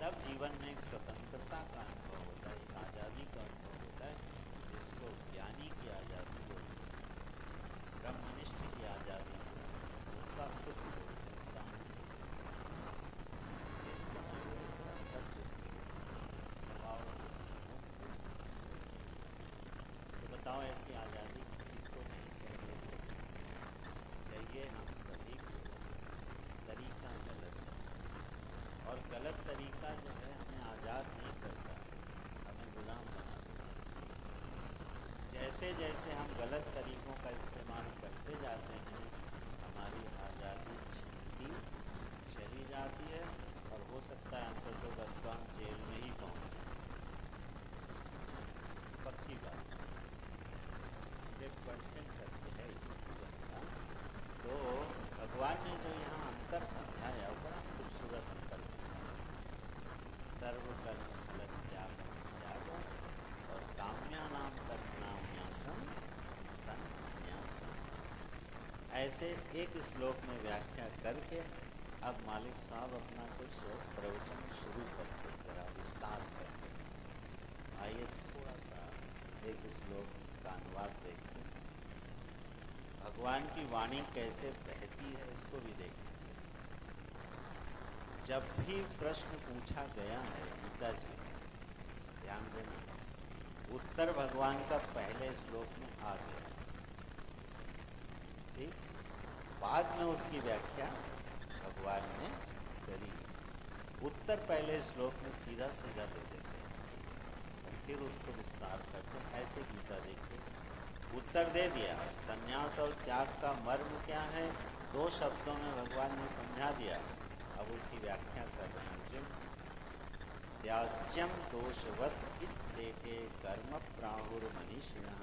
तब जीवन में एक स्वतंत्रता का अनुभव होता है, एक आज़ादी का अनुभव होता है, जिसको ज्ञानी की आज़ादी होती है, ब्रह्मनिष्ठ की आज़ादी होती है, उसका सुख होता है। जिस समय तो बताओ ऐसी आज़ादी किसको नहीं चाहिए? चाहिए हम सभी को। तरीका गलत है, और गलत तरीका जो है हमें आज़ाद नहीं करता, हमें गुलाम बनाता है। जैसे जैसे हम गलत तरीकों का इस्तेमाल करते जाते हैं, हमारी आज़ादी छिनती चली जाती है, और हो सकता है अंततः बस हम जेल में ही पहुँच जाए। पक्की बात 100% सत्य है। तो भगवान ने जो यहाँ अंतर समझाया वो बड़ा खूबसूरत अंतर समझाया। सर्वकर्म फल त्यागम ऐसे एक श्लोक में व्याख्या करके अब मालिक साहब अपना कुछ प्रवचन शुरू करते, जरा विस्तार करते। आइए थोड़ा सा एक श्लोक का अनुवाद देखते हैं, भगवान की वाणी कैसे बहती है इसको भी देखना चाहिए। जब भी प्रश्न पूछा गया है गीता जी में, ध्यान देना, उत्तर भगवान का पहले श्लोक में आ गया, ठीक, बाद में उसकी व्याख्या भगवान ने करी। उत्तर पहले श्लोक में सीधा सीधा दे देते हैं और फिर उसको विस्तार करते हैं। ऐसे गीता देखिए, उत्तर दे दिया, संन्यास और त्याग का मर्म क्या है, 2 शब्दों में भगवान ने समझा दिया। अब उसकी व्याख्या कर रहे हैं अर्जुन। त्याज्यम दोषवत इत्येके कर्म प्राहुर्मनीषिणः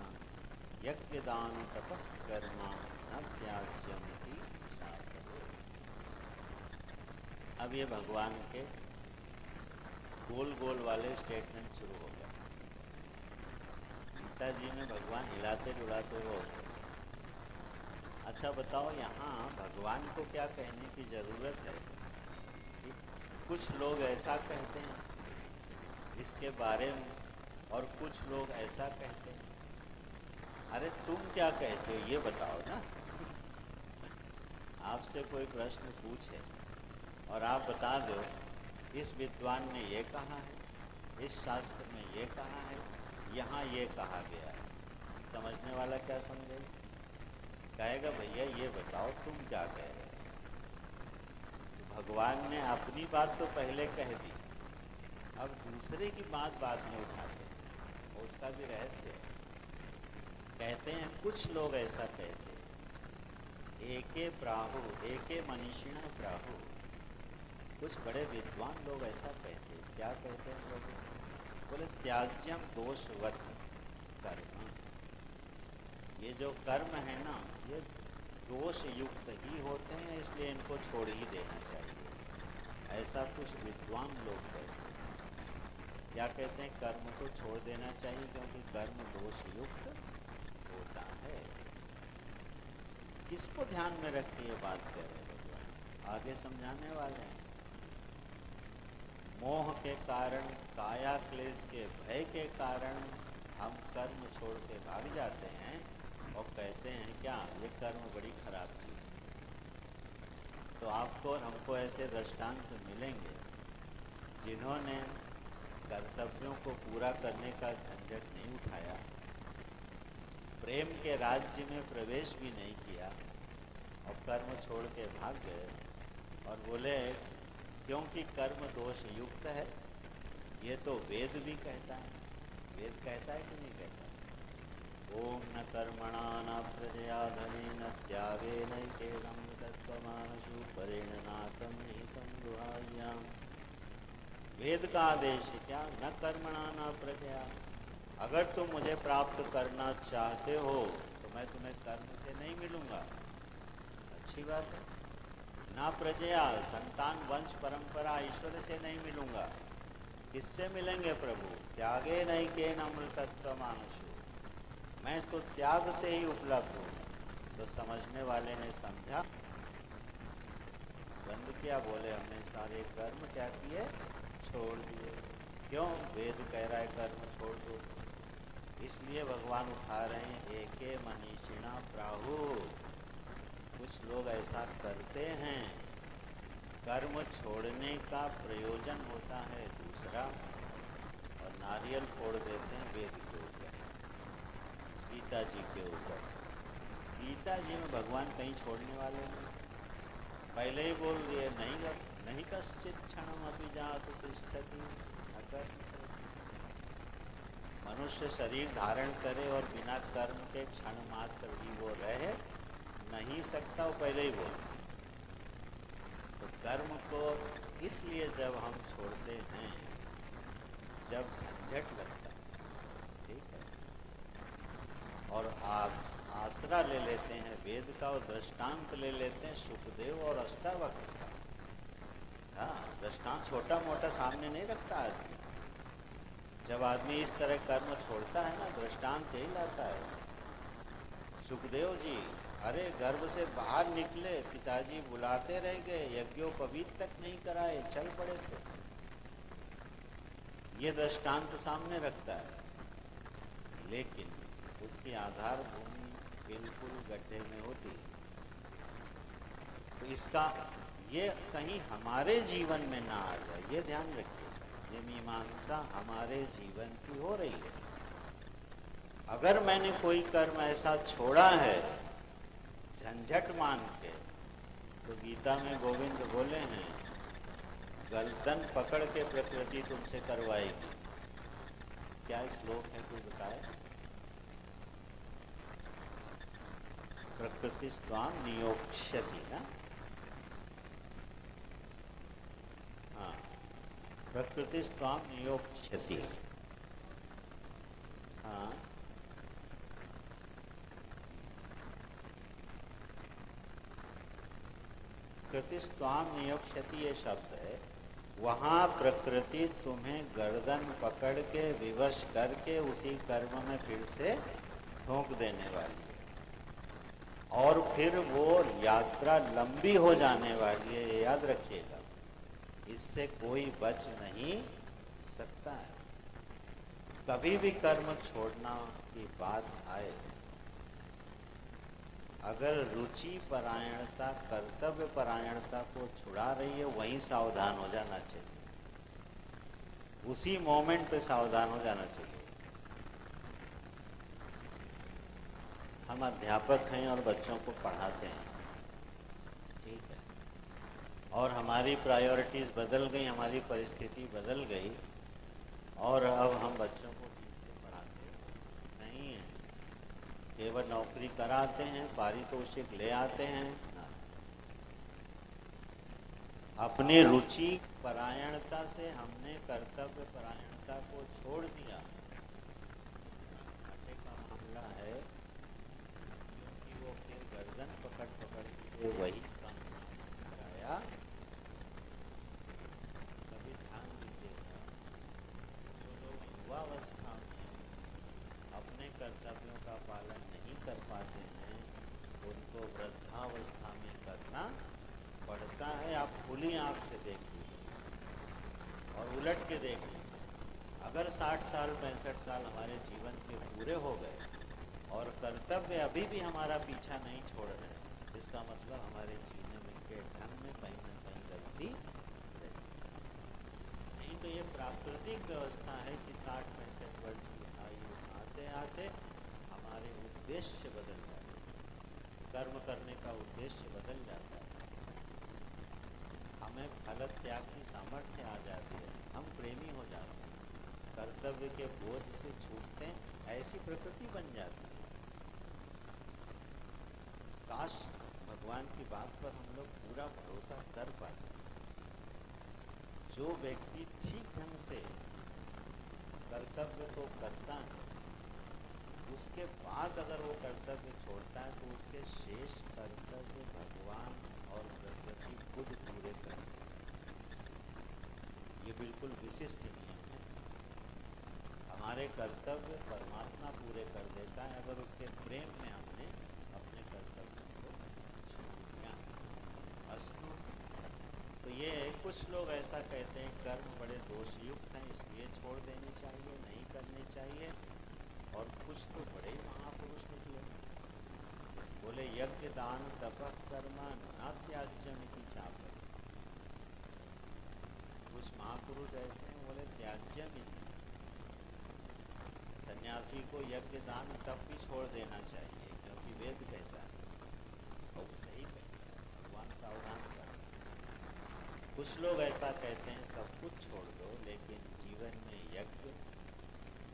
यज्ञदान तपः कर्म न त्याज्यमिति शास्त्रो। अब ये भगवान के गोल गोल वाले स्टेटमेंट शुरू हो गए। गीता जी में भगवान हिलाते डुलाते हुए होते। अच्छा बताओ, यहाँ भगवान को क्या कहने की जरूरत है? कुछ लोग ऐसा कहते हैं इसके बारे में और कुछ लोग ऐसा कहते हैं। अरे तुम क्या कहते हो ये बताओ ना। आपसे कोई प्रश्न पूछे और आप बता दो इस विद्वान ने ये कहा है, इस शास्त्र में ये कहा है, यहाँ ये कहा गया है, समझने वाला क्या समझे? कहेगा भैया ये बताओ तुम क्या कह रहे हो। तो भगवान ने अपनी बात तो पहले कह दी, अब दूसरे की बात बाद में उठाते हैं, उसका भी रहस्य है। कहते हैं कुछ लोग ऐसा कहते हैं, एके प्राहु एके मनीषिण प्राहु, कुछ बड़े विद्वान लोग ऐसा कहते हैं। क्या कहते हैं प्रभु? बोले त्याज्यम दोषवत कर्म, ये जो कर्म है ना ये दोष युक्त ही होते हैं, इसलिए इनको छोड़ ही देना चाहिए। ऐसा कुछ विद्वान लोग कहते हैं। क्या कहते हैं? कर्म को छोड़ देना चाहिए क्योंकि कर्म दोष युक्त होता है। किसको ध्यान में रख के ये बात कह रहे हैं भगवान? आगे समझाने वाले हैं। मोह के कारण, काया क्लेश के भय के कारण हम कर्म छोड़ के भाग जाते हैं और कहते हैं क्या ये कर्म बड़ी खराब चीज है। तो आपको और हमको ऐसे दृष्टांत मिलेंगे जिन्होंने कर्तव्यों को पूरा करने का झंझट नहीं उठाया, प्रेम के राज्य में प्रवेश भी नहीं किया और कर्म छोड़ के भाग गए और बोले क्योंकि कर्म दोष युक्त है। ये तो वेद भी कहता है। वेद कहता है कि नहीं कहता? ओम न कर्मणा न प्रजया धनेन त्यागेन केवलं तत्त्वमानसु परेण नाकं निहितं गुहायाम्। वेद का आदेश है क्या? न कर्मणा न प्रजया। अगर तुम मुझे प्राप्त करना चाहते हो तो मैं तुम्हें कर्म से नहीं मिलूंगा, अच्छी बात है। ना प्रजया, संतान वंश परंपरा ईश्वर से नहीं मिलूंगा। किससे मिलेंगे प्रभु? त्यागे नहीं के अमृतत्व मानसु, मैं तो त्याग से ही उपलब्ध हूँ। तो समझने वाले ने समझा, बंद किया, बोले हमने सारे कर्म क्या किए? छोड़ दिए। क्यों? वेद कह रहा है कर्म छोड़ दो। इसलिए भगवान उठा रहे हैं एके मनीषिणा प्राहु। कुछ लोग ऐसा करते हैं, कर्म छोड़ने का प्रयोजन होता है दूसरा और नारियल फोड़ देते हैं वेद के ऊपर, गीता जी के ऊपर। गीता जी में भगवान कहीं छोड़ने वाले नहीं, पहले ही बोल दिए नहीं कश्चित क्षणम अपि जातु तिष्ठति अगर। मनुष्य शरीर धारण करे और बिना कर्म के क्षण मात्र भी वो रह नहीं सकता, वो पहले ही बोल। तो कर्म को इसलिए जब हम छोड़ते हैं जब झंझट लगता है, ठीक है, और आसरा ले लेते हैं वेद का और दृष्टांत ले लेते हैं सुखदेव और अष्टावक्र का। हाँ, दृष्टांत छोटा मोटा सामने नहीं रखता आदमी। जब आदमी इस तरह कर्म छोड़ता है ना, दृष्टांत यही लाता है। सुखदेव जी अरे गर्भ से बाहर निकले, पिताजी बुलाते रह गए, यज्ञोपवीत तक नहीं कराए, चल पड़े थे। ये दृष्टांत सामने रखता है, लेकिन उसकी आधार भूमि बिल्कुल गड्ढे में होती है। तो इसका ये कहीं हमारे जीवन में ना आ जाए, ये ध्यान रखिए। ये मीमांसा हमारे जीवन की हो रही है। अगर मैंने कोई कर्म ऐसा छोड़ा है झंझट मान के, तो गीता में गोविंद बोले हैं, गर्दन पकड़ के प्रकृति तुमसे करवाएगी। क्या श्लोक है, कोई बताए? प्रकृति स्वाम नियोक्ष्यति ना। हाँ, प्रकृति स्वाम नियोक्ष्यति। हाँ, प्रकृति स्वाम नियोक्ष्यति ये शब्द है। वहां प्रकृति तुम्हें गर्दन पकड़ के विवश करके उसी कर्म में फिर से ठोंक देने वाली है, और फिर वो यात्रा लंबी हो जाने वाली है, ये याद रखिएगा। इससे कोई बच नहीं सकता है। कभी भी कर्म छोड़ना की बात आए, अगर रुचि परायणता कर्तव्य परायणता को छुड़ा रही है, वहीं सावधान हो जाना चाहिए, उसी मोमेंट पे सावधान हो जाना चाहिए। हम अध्यापक हैं और बच्चों को पढ़ाते हैं, ठीक है, और हमारी प्रायोरिटीज बदल गई, हमारी परिस्थिति बदल गई, और अब हम बच्चों को ठीक से पढ़ाते नहीं हैं। केवल नौकरी कराते हैं, पारितोषिक ले आते हैं ना। अपनी रुचि परायणता से हमने कर्तव्य परायणता को छोड़ दिया। घाटे का मामला है, क्योंकि वो फिर गर्दन पकड़ के वही काम कराया। कभी ध्यान दीजिएगा, जो लोग युवावस्था में अपने कर्तव्यों का पालन नहीं कर पाते हैं, उनको वृद्धावस्था में करना पड़ता है। आप खुली आंख से देख लीजिए और उलट के देख लीजिए। अगर 60 साल 65 साल हमारे जीवन के पूरे हो गए और कर्तव्य अभी भी हमारा पीछा नहीं छोड़ रहे, इसका मतलब हमारे जीने में के ढंग में कहीं ना कहीं गलती है। नहीं तो ये प्राकृतिक व्यवस्था है कि 60-65 वर्ष की आयु आते आते हमारे उद्देश्य बदल जाते हैं, कर्म करने का उद्देश्य बदल जाता है, हमें फल त्याग की सामर्थ्य आ जाती है, हम प्रेमी हो जाते हैं, कर्तव्य के बोझ से छूटते हैं, ऐसी प्रकृति बन जाती है। काश भगवान की बात पर हम लोग पूरा भरोसा कर पाते। जो व्यक्ति ठीक ढंग से कर्तव्य को करता है, उसके बाद अगर वो कर्तव्य छोड़ता है, तो उसके शेष कर्तव्य भगवान और प्रकृति खुद पूरे करते हैं। ये बिल्कुल विशिष्ट नियम है। हमारे कर्तव्य परमात्मा पूरे कर देता है, अगर उसके प्रेम में हमने अपने कर्तव्य को छोड़ दिया। अस्तु। तो ये कुछ लोग ऐसा कहते हैं कर्म बड़े दोषयुक्त हैं, इसलिए छोड़ देने चाहिए, नहीं करने चाहिए। और कुछ तो बड़े महापुरुष निकले, बोले यज्ञ दान तपः कर्म न त्याज्यम इति चापः। कुछ महापुरुष ऐसे हैं, बोले त्याज्यम इति, सन्यासी को यज्ञ दान तप भी छोड़ देना चाहिए, क्योंकि वेद कहता है, और सही कहता है, भगवान सावधान कर। कुछ लोग ऐसा कहते हैं सब कुछ छोड़ दो, लेकिन जीवन में यज्ञ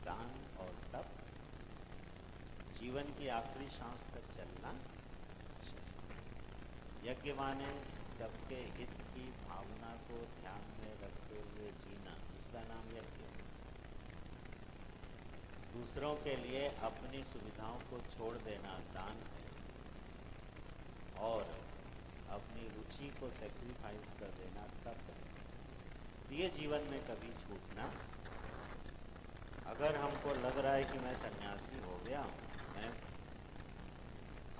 दान और तप जीवन की आखिरी सांस तक चलना। यज्ञ माने सबके हित की भावना को ध्यान में रखते हुए जीना, इसका नाम यज्ञ। दूसरों के लिए अपनी सुविधाओं को छोड़ देना दान है, और अपनी रुचि को सैक्रिफाइस कर देना तप है। ये जीवन में कभी छूटना। अगर हमको लग रहा है कि मैं सन्यासी हो गया हूँ, मैं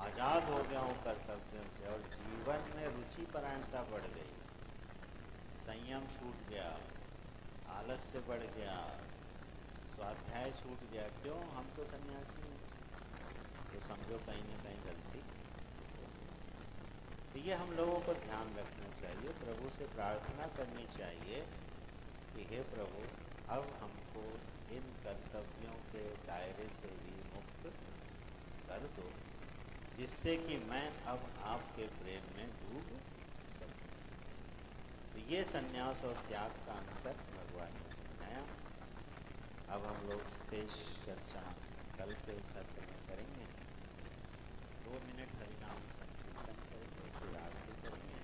आजाद हो गया हूँ कर्तव्यों से और जीवन में रुचि परायणता बढ़ गई, संयम छूट गया, आलस्य बढ़ गया, स्वाध्याय छूट गया। क्यों? हम तो सन्यासी हैं, तो समझो कहीं ना कहीं गलती। तो ये हम लोगों को ध्यान रखना चाहिए, प्रभु से प्रार्थना करनी चाहिए कि हे प्रभु, अब हमको इन कर्तव्यों के दायरे से भी मुक्त कर दो, जिससे कि मैं अब आपके प्रेम में डूब सकूं। तो ये संन्यास और त्याग का अंतर भगवान ने समझाया। अब हम लोग शेष चर्चा कल के सत्र में करेंगे। 2 मिनट हरिनाम संकीर्तन करेंगे, फिर आरती करेंगे।